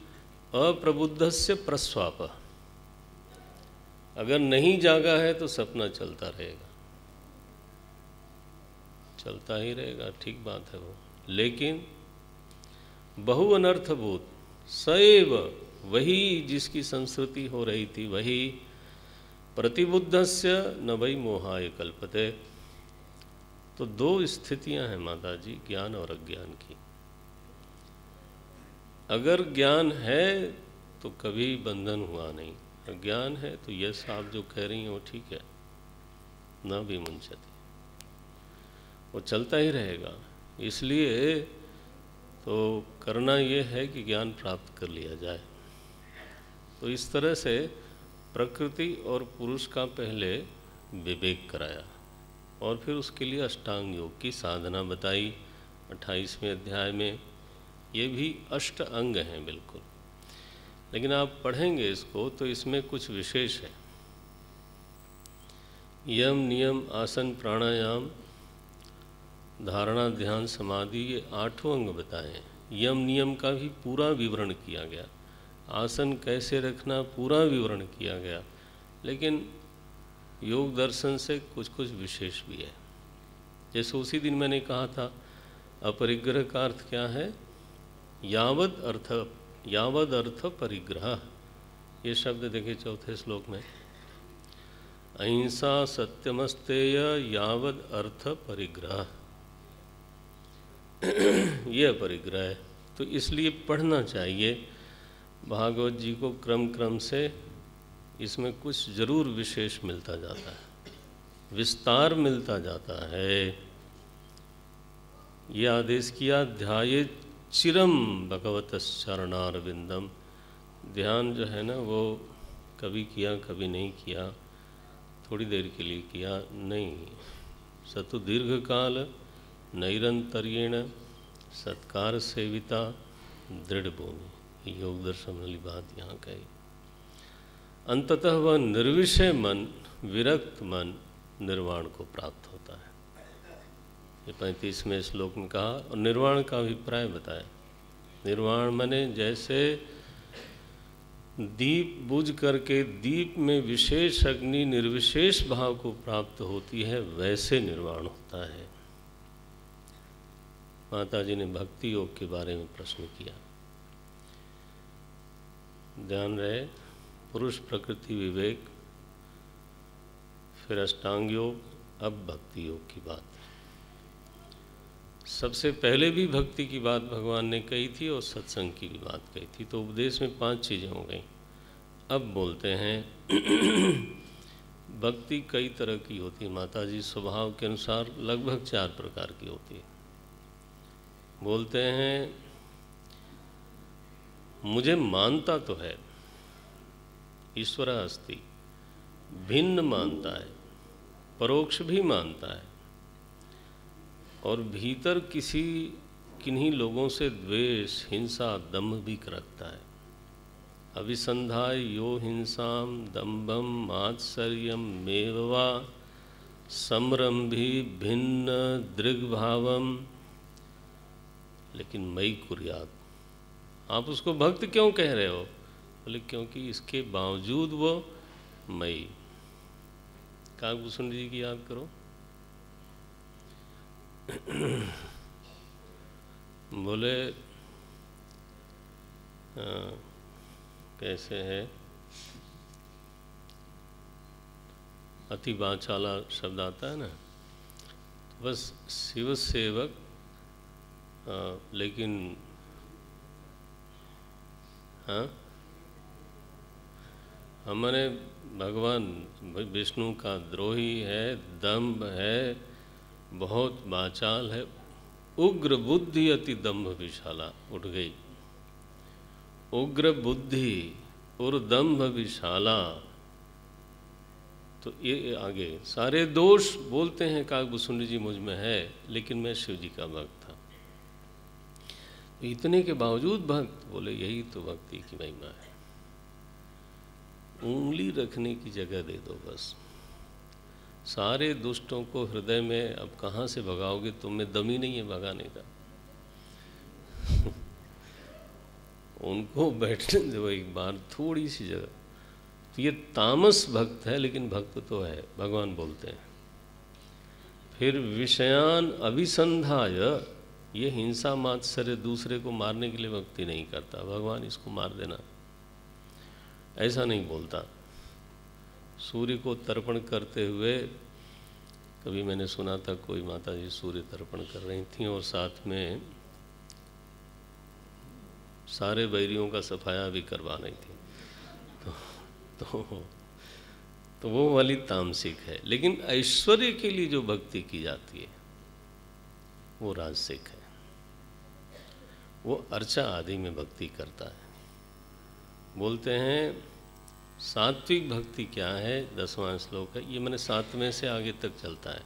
अप्रबुद्धस्य प्रस्वाप। अगर नहीं जागा है तो सपना चलता रहेगा, चलता ही रहेगा, ठीक बात है वो। लेकिन बहु अनर्थभूत सैव, वही जिसकी संस्कृति हो रही थी वही, प्रतिबुद्धस्य न वै मोहाय कल्पते। तो दो स्थितियां हैं माता जी, ज्ञान और अज्ञान की। अगर ज्ञान है तो कभी बंधन हुआ नहीं, अज्ञान है तो यस आप जो कह रही हैं वो ठीक है, न भी मुंचती, वो चलता ही रहेगा। इसलिए तो करना ये है कि ज्ञान प्राप्त कर लिया जाए। तो इस तरह से प्रकृति और पुरुष का पहले विवेक कराया और फिर उसके लिए अष्टांग योग की साधना बताई 28वें अध्याय में। ये भी अष्ट अंग हैं बिल्कुल। लेकिन आप पढ़ेंगे इसको तो इसमें कुछ विशेष है। यम, नियम, आसन, प्राणायाम, धारणा, ध्यान, समाधि, ये 8 अंग बताए हैं। यम नियम का भी पूरा विवरण किया गया, आसन कैसे रखना पूरा विवरण किया गया, लेकिन योग दर्शन से कुछ कुछ विशेष भी है। जैसे उसी दिन मैंने कहा था अपरिग्रह का अर्थ क्या है, यावद अर्थ परिग्रह, ये शब्द देखे 4थे श्लोक में, अहिंसा सत्यमस्तेय यावद अर्थ परिग्रह, ये परिग्रह है। तो इसलिए पढ़ना चाहिए भागवत जी को क्रम क्रम से, इसमें कुछ जरूर विशेष मिलता जाता है, विस्तार मिलता जाता है। ये आदेश किया, ध्याये चिरम भगवतश्चरणारविंदम, ध्यान जो है ना वो कभी किया कभी नहीं किया, थोड़ी देर के लिए किया नहीं, सतु दीर्घ काल नैरंतर्येण सत्कार सेविता दृढ़ भूमि, योग दर्शन वाली बात यहाँ कही। अंततः वह निर्विषय मन, विरक्त मन निर्वाण को प्राप्त होता है। ये 35वें श्लोक में कहा, और निर्वाण का अभिप्राय बताया। निर्वाण माने जैसे दीप बुझ करके दीप में विशेष अग्नि निर्विशेष भाव को प्राप्त होती है, वैसे निर्वाण होता है। माता जी ने भक्ति योग के बारे में प्रश्न किया। ध्यान रहे, पुरुष प्रकृति विवेक, फिर अष्टांग योग, अब भक्ति योग की बात। सबसे पहले भी भक्ति की बात भगवान ने कही थी और सत्संग की भी बात कही थी, तो उपदेश में 5 चीज़ें हो गई। अब बोलते हैं भक्ति कई तरह की होती है। माता जी स्वभाव के अनुसार लगभग 4 प्रकार की होती है। बोलते हैं मुझे मानता तो है, ईश्वर अस्ति, भिन्न मानता है, परोक्ष भी मानता है, और भीतर किन्हीं लोगों से द्वेष, हिंसा, दम्भ भी रखता है। अभिसंधाय यो हिंसाम दम्भम मात्सर्यम मेवा समरंभी भिन्न दृग्भावम, लेकिन मई कुर्यात। आप उसको भक्त क्यों कह रहे हो? बोले क्योंकि इसके बावजूद वो मई। काकभूषण जी की याद करो। बोले कैसे है, अति वाचाला शब्द आता है ना, तो बस शिव सेवक, लेकिन हाँ, हमारे भगवान विष्णु का द्रोही है, दम्भ है, बहुत वाचाल है, उग्र बुद्धि अति दम्भ विशाला। उठ गई, उग्र बुद्धि और दम्भ विशाला। तो ये आगे सारे दोष बोलते हैं काकभूषण जी मुझ में है, लेकिन मैं शिव जी का भक्त था। इतने के बावजूद भक्त। बोले यही तो भक्ति की महिमा है। उंगली रखने की जगह दे दो बस। सारे दुष्टों को हृदय में अब कहाँ से भगाओगे? तुम में दम ही नहीं है भगाने का। उनको बैठने दो एक बार, थोड़ी सी जगह। तो ये तामस भक्त है, लेकिन भक्त तो है, भगवान बोलते हैं। फिर विषयान अभिसंधाय, ये हिंसा मात्सर्य, दूसरे को मारने के लिए भक्ति नहीं करता। भगवान इसको मार देना, ऐसा नहीं बोलता। सूर्य को तर्पण करते हुए, कभी मैंने सुना था कोई माता जी सूर्य तर्पण कर रही थीं और साथ में सारे बैरियों का सफाया भी करवा रही थी। तो वो वाली तामसिक है। लेकिन ऐश्वर्य के लिए जो भक्ति की जाती है वो राजसिक है। वो अर्चा आदि में भक्ति करता है। बोलते हैं सात्विक भक्ति क्या है, 10वां श्लोक है। ये मैंने 7वें से आगे तक चलता है।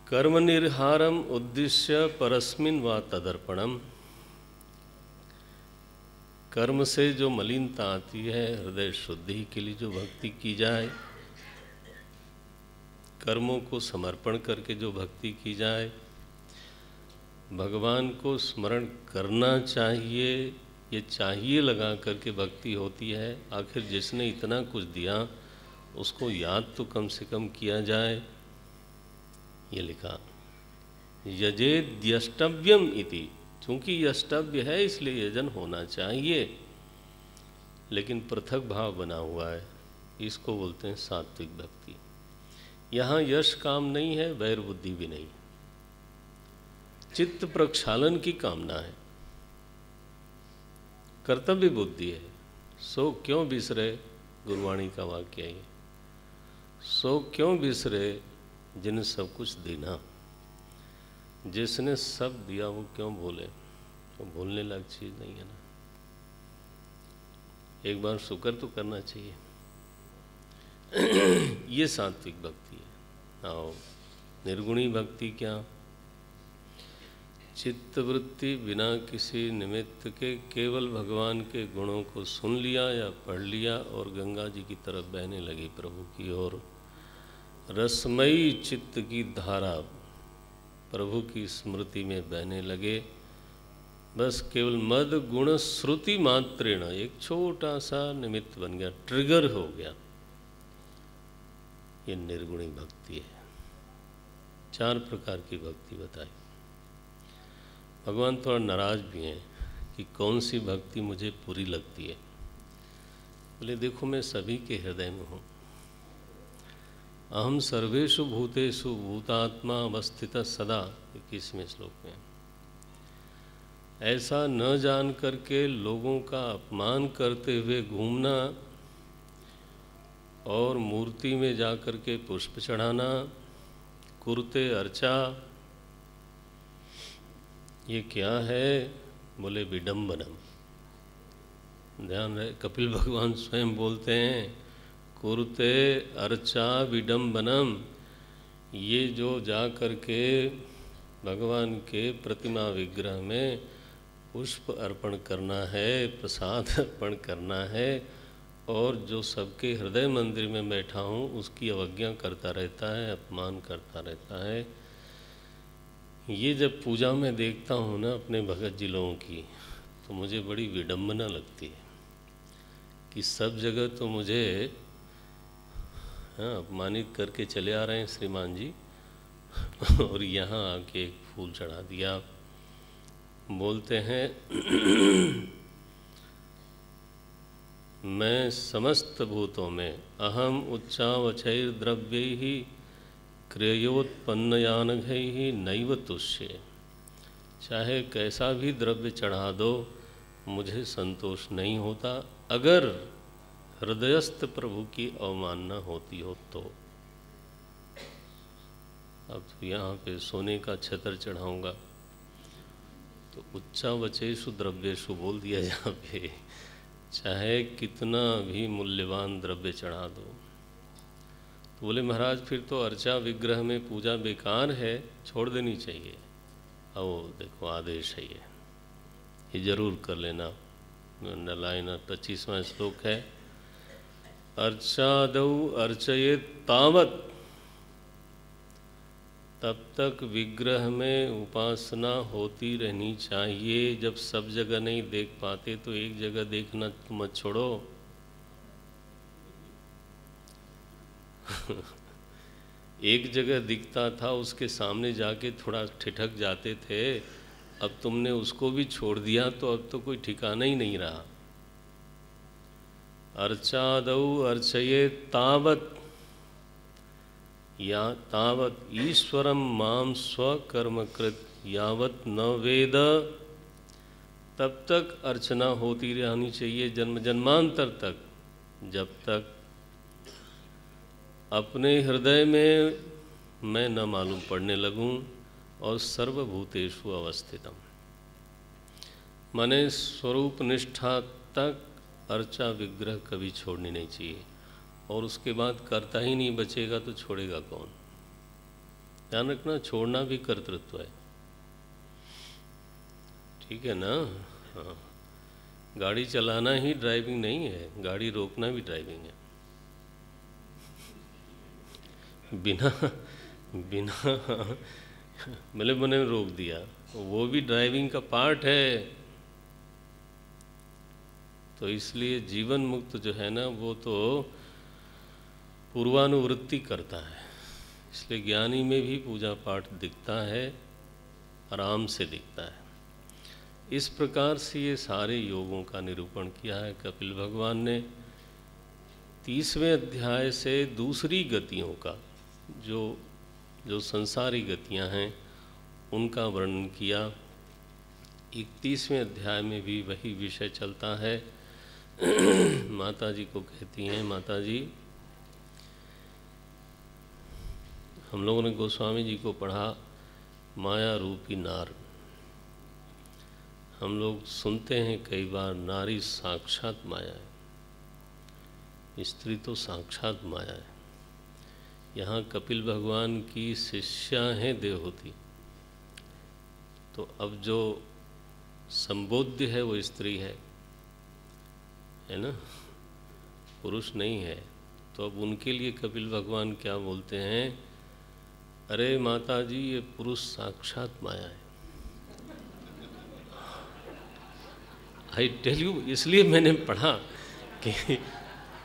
कर्म निर्हारम उद्दिश्य परस्मिन वा तदर्पणम, कर्म से जो मलिनता आती है, हृदय शुद्धि के लिए जो भक्ति की जाए, कर्मों को समर्पण करके जो भक्ति की जाए, भगवान को स्मरण करना चाहिए, ये चाहिए लगा करके भक्ति होती है। आखिर जिसने इतना कुछ दिया उसको याद तो कम से कम किया जाए। ये लिखा यजेद्यष्टव्यम इति, चूँकि यष्टव्य है इसलिए यजन होना चाहिए, लेकिन पृथक भाव बना हुआ है, इसको बोलते हैं सात्विक भक्ति। यहाँ यश काम नहीं है, वैर बुद्धि भी नहीं, चित्त प्रक्षालन की कामना है, कर्तव्य बुद्धि है। सो क्यों बिसरे, गुरुवाणी का वाक्य है, सो क्यों बिसरे जिन सब कुछ देना। जिसने सब दिया वो क्यों भूले, तो भूलने लायक चीज़ नहीं है ना। एक बार शुक्र तो करना चाहिए। ये सात्विक भक्ति है। आओ निर्गुणी भक्ति क्या, चित्तवृत्ति बिना किसी निमित्त के केवल भगवान के गुणों को सुन लिया या पढ़ लिया और गंगा जी की तरफ बहने लगी प्रभु की ओर। रसमयी चित्त की धारा प्रभु की स्मृति में बहने लगे। बस केवल मद गुण श्रुति मात्रेण, एक छोटा सा निमित्त बन गया, ट्रिगर हो गया। ये निर्गुणी भक्ति है। 4 प्रकार की भक्ति बताई। भगवान थोड़ा नाराज भी हैं कि कौन सी भक्ति मुझे पूरी लगती है। बोले देखो मैं सभी के हृदय में हूँ। अहम सर्वेषु भूतेषु भूतात्मा अवस्थित सदा, 21वें श्लोक में। ऐसा न जान करके लोगों का अपमान करते हुए घूमना और मूर्ति में जा कर के पुष्प चढ़ाना, कुर्ते अर्चा, ये क्या है? बोले विडम्बनम। ध्यान रहे, कपिल भगवान स्वयं बोलते हैं कुरुते अर्चा विडम्बनम। ये जो जा कर के भगवान के प्रतिमा विग्रह में पुष्प अर्पण करना है, प्रसाद अर्पण करना है, और जो सबके हृदय मंदिर में बैठा हूँ उसकी अवज्ञा करता रहता है, अपमान करता रहता है। ये जब पूजा में देखता हूँ ना अपने भगत जी लोगों की, तो मुझे बड़ी विडम्बना लगती है कि सब जगह तो मुझे अपमानित करके चले आ रहे हैं श्रीमान जी, और यहाँ आके एक फूल चढ़ा दिया। बोलते हैं मैं समस्त भूतों में अहम उच्चावचैर द्रव्यैहि क्रियोत्पन्नयानघैहि नैव तुष्ये। चाहे कैसा भी द्रव्य चढ़ा दो मुझे संतोष नहीं होता, अगर हृदयस्थ प्रभु की अवमानना होती हो तो। अब यहाँ पे सोने का छतर चढ़ाऊँगा तो उच्चावचेषु द्रव्येषु बोल दिया यहाँ पे, चाहे कितना भी मूल्यवान द्रव्य चढ़ा दो। तो बोले महाराज फिर तो अर्चा विग्रह में पूजा बेकार है, छोड़ देनी चाहिए। अब देखो आदेश है ये जरूर कर लेना। लाइन 25वां श्लोक है, अर्चादौ अर्चयेत तावत, तब तक विग्रह में उपासना होती रहनी चाहिए। जब सब जगह नहीं देख पाते तो एक जगह देखना मत छोड़ो। एक जगह दिखता था उसके सामने जाके थोड़ा ठिठक जाते थे, अब तुमने उसको भी छोड़ दिया तो अब तो कोई ठिकाना ही नहीं रहा। अर्चादौ अर्चये तावत, या तावत ईश्वरम माम स्वकर्मकृत यावत न वेद, तब तक अर्चना होती रहनी चाहिए जन्म जन्मांतर तक, जब तक अपने हृदय में मैं न मालूम पड़ने लगूं और सर्वभूतेषु अवस्थितम, माने स्वरूप निष्ठा तक अर्चा विग्रह कभी छोड़नी नहीं चाहिए। और उसके बाद करता ही नहीं बचेगा तो छोड़ेगा कौन? ध्यान रखना, छोड़ना भी कर्तृत्व है, ठीक है ना? हाँ, गाड़ी चलाना ही ड्राइविंग नहीं है, गाड़ी रोकना भी ड्राइविंग है। बिना बिना मिले मैंने रोक दिया, वो भी ड्राइविंग का पार्ट है। तो इसलिए जीवन मुक्त जो है ना, वो तो पूर्वानुवृत्ति करता है। इसलिए ज्ञानी में भी पूजा पाठ दिखता है, आराम से दिखता है। इस प्रकार से ये सारे योगों का निरूपण किया है कपिल भगवान ने। 30वें अध्याय से दूसरी गतियों का, जो संसारी गतियां हैं, उनका वर्णन किया। 31वें अध्याय में भी वही विषय चलता है। माता जी को कहती हैं, माता जी हम लोगों ने गोस्वामी जी को पढ़ा माया रूपी नार। हम लोग सुनते हैं कई बार नारी साक्षात माया है, स्त्री तो साक्षात माया है। यहाँ कपिल भगवान की शिष्या हैं देवहूति, तो अब जो संबोध्य है वो स्त्री है ना, पुरुष नहीं है। तो अब उनके लिए कपिल भगवान क्या बोलते हैं, अरे माता जी ये पुरुष साक्षात माया है। आई टेल यू, इसलिए मैंने पढ़ा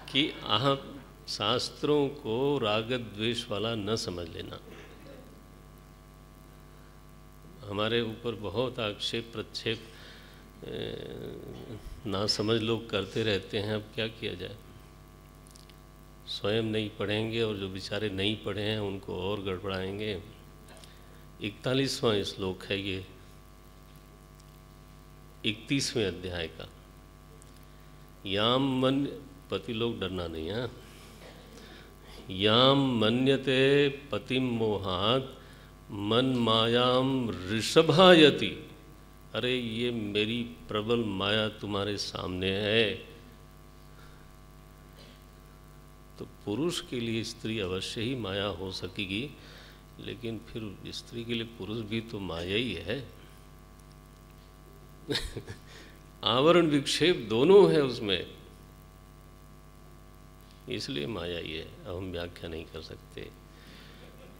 कि आप शास्त्रों को राग द्वेष वाला न समझ लेना। हमारे ऊपर बहुत आक्षेप प्रक्षेप ना समझ लोग करते रहते हैं। अब क्या किया जाए, स्वयं नहीं पढ़ेंगे और जो बेचारे नहीं पढ़े हैं उनको और गड़बड़ाएंगे। 41वां श्लोक है ये 31वें अध्याय का। याम मन, पति लोग डरना नहीं है, याम मन्यते पतिम मोहात मन मायाम ऋषभायति। अरे ये मेरी प्रबल माया तुम्हारे सामने है। तो पुरुष के लिए स्त्री अवश्य ही माया हो सकेगी, लेकिन फिर स्त्री के लिए पुरुष भी तो माया ही है। आवरण विक्षेप दोनों है उसमें, इसलिए माया ही है। अब हम व्याख्या नहीं कर सकते।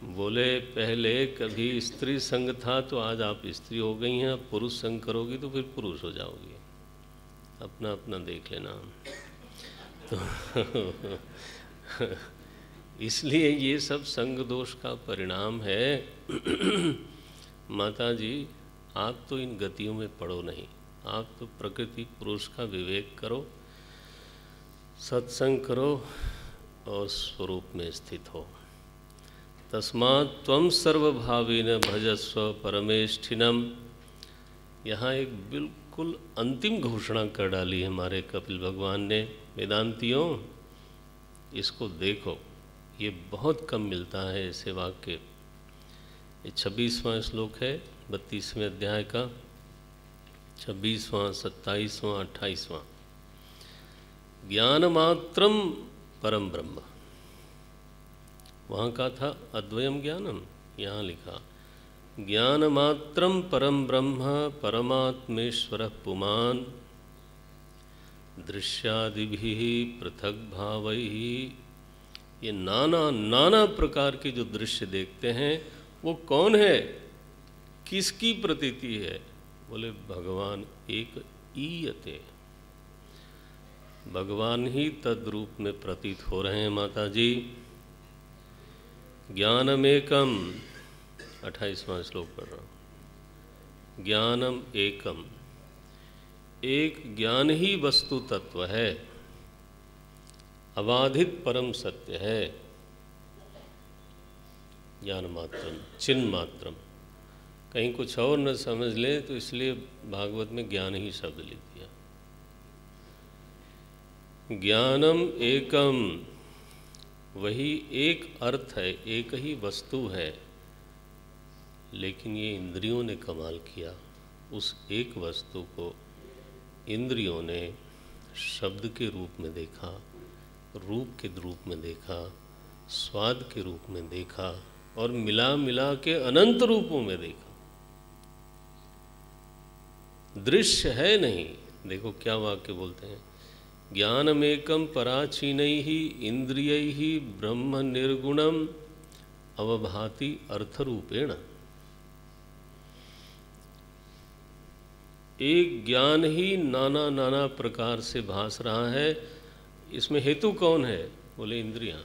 बोले पहले कभी स्त्री संग था तो आज आप स्त्री हो गई हैं, अब पुरुष संग करोगी तो फिर पुरुष हो जाओगी। अपना अपना देख लेना। तो इसलिए ये सब संग दोष का परिणाम है। माता जी आप तो इन गतियों में पड़ो नहीं, आप तो प्रकृति पुरुष का विवेक करो, सत्संग करो और स्वरूप में स्थित हो। तस्मात् त्वं सर्वभावेन भजस्व परमेष्ठिनम। यहाँ एक बिल्कुल अंतिम घोषणा कर डाली है हमारे कपिल भगवान ने। वेदांतियों इसको देखो, ये बहुत कम मिलता है ऐसे वाक्य। ये 26वां श्लोक है 32वें अध्याय का, 26वां, 27वां, 28वां। ज्ञानमात्रम परम ब्रह्म, वहाँ का था अद्वयम ज्ञानम, यहाँ लिखा ज्ञानमात्रम परम ब्रह्म परमात्मेश्वर पुमान दृश्यादिभिः पृथक भावैः। ये नाना नाना प्रकार के जो दृश्य देखते हैं वो कौन है, किसकी प्रतीति है? बोले भगवान एक ईयते, भगवान ही तद्रूप में प्रतीत हो रहे हैं। माता जी ज्ञानमेकम, 28वां श्लोक पढ़ रहा हूँ। ज्ञानम एकम, एक ज्ञान ही वस्तु तत्व है, अबाधित परम सत्य है। ज्ञान मात्रम, चिन्ह मात्रम, कहीं कुछ और न समझ ले तो इसलिए भागवत में ज्ञान ही शब्द लिख दिया। ज्ञानम एकम, वही एक अर्थ है, एक ही वस्तु है। लेकिन ये इंद्रियों ने कमाल किया, उस एक वस्तु को इंद्रियों ने शब्द के रूप में देखा, रूप के रूप में देखा, स्वाद के रूप में देखा और मिला मिला के अनंत रूपों में देखा। दृश्य है नहीं, देखो क्या वाक्य बोलते हैं, ज्ञानमेकं पराचीनैः इंद्रियैः ब्रह्म निर्गुणम अवभाति अर्थरूपेण। एक ज्ञान ही नाना नाना प्रकार से भास रहा है, इसमें हेतु कौन है? बोले इंद्रियां।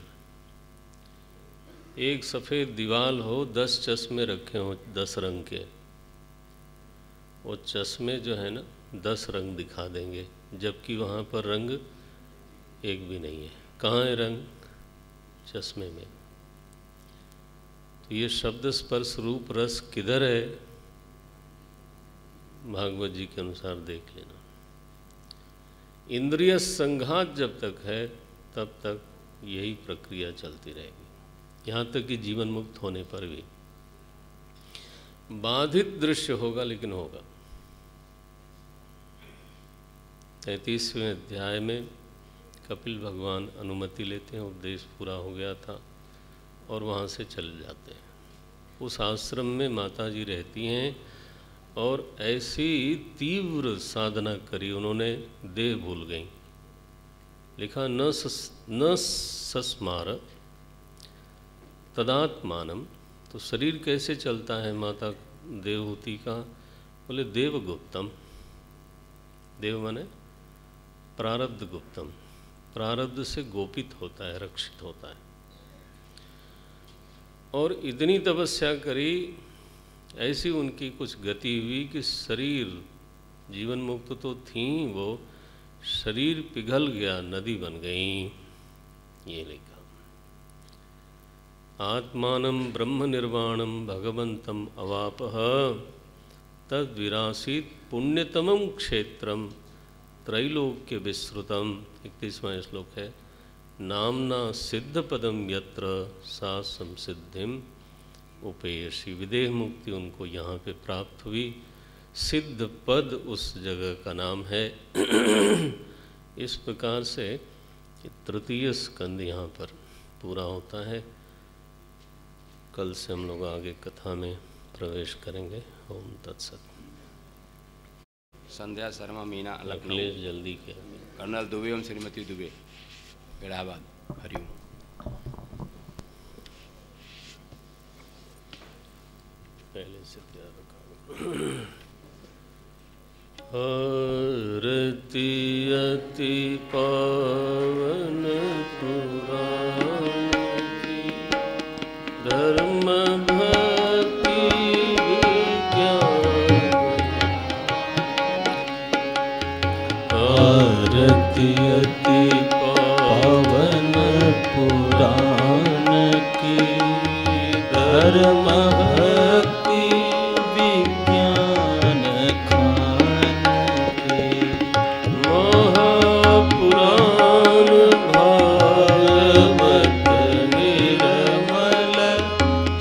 एक सफ़ेद दीवाल हो, 10 चश्मे रखे हों 10 रंग के, वो चश्मे जो है ना 10 रंग दिखा देंगे, जबकि वहाँ पर रंग एक भी नहीं है। कहाँ है रंग? चश्मे में। तो ये शब्द स्पर्श रूप रस किधर है? भागवत जी के अनुसार देख लेना। इंद्रिय संघात जब तक है तब तक यही प्रक्रिया चलती रहेगी, यहाँ तक कि जीवन मुक्त होने पर भी बाधित दृश्य होगा, लेकिन होगा। 33वें अध्याय में कपिल भगवान अनुमति लेते हैं, उपदेश पूरा हो गया था और वहाँ से चले जाते हैं। उस आश्रम में माता जी रहती हैं और ऐसी तीव्र साधना करी उन्होंने, देह भूल गई। लिखा न सस्मार तदात्मानम। तो शरीर कैसे चलता है माता देवहूति का? बोले देवगुप्तम। देव माने प्रारब्ध गुप्तम, प्रारब्ध से गोपित होता है, रक्षित होता है। और इतनी तपस्या करी, ऐसी उनकी कुछ गति हुई कि शरीर, जीवन मुक्त तो थी वो, शरीर पिघल गया, नदी बन गई। ये लिखा। आत्मानं ब्रह्म निर्वाणम भगवंतम अवापह तद विरासीत पुण्यतमं क्षेत्रम त्रैलोक्य विश्रुतम। 31वां श्लोक है। नामना सिद्ध पदम यत्र सा संसिद्धिम उपेयसी। विदेह मुक्ति उनको यहाँ पे प्राप्त हुई। सिद्ध पद उस जगह का नाम है। इस प्रकार से तृतीय स्कंद यहाँ पर पूरा होता है। कल से हम लोग आगे कथा में प्रवेश करेंगे। ओम तत्सत। संध्या शर्मा मीना लखनऊ। जल्दी के कर्नल दुबे एवं श्रीमती दुबे इलाहाबाद। हरिओम। पहले से तैयार रखा। आरती अति पावन पुराण की, धर्म भक्ति विज्ञान। आरती अति पावन पुराण की, धर्म भक्ति विज्ञान खान के। महापुराण भागवत निर्मल,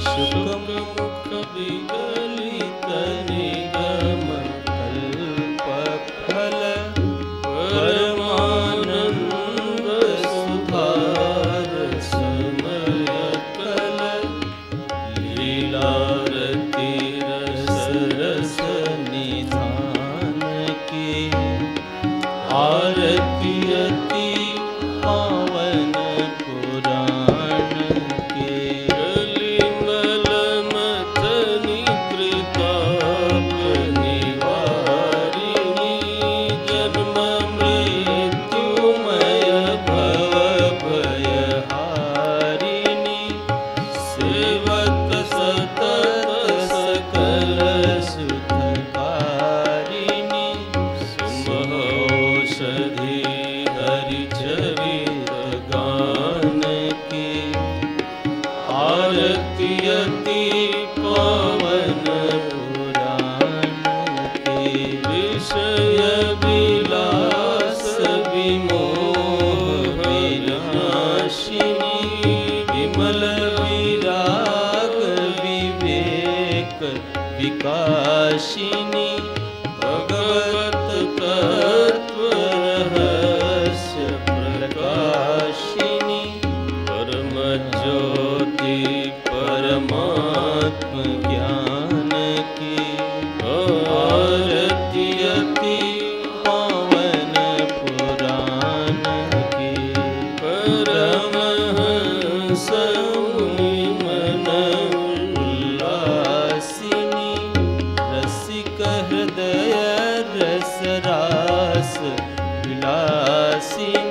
सुखमुख विगलित निगम कल्पफल। परमानंद सुधार समय कल, लीलारती रस रस निधान की। आरती अति पावन पुराण के। कलिमल मथनी प्रताप निवारिणी, जन्म मृत्युमय भव भयहारिणी। सेवक सतत सकल सुखकारिणी, समौषधि हरिचरित गान की। आरती अति पावन पुराण के। विषय विलास विमोह विनाशिनी, विमल विराग विवेक विकासिनी। भगवत तत्व रहस्य प्रकाशिनी, परम ज्योति परमात्म ज्ञान की। आरती अति पावन विलास विलासी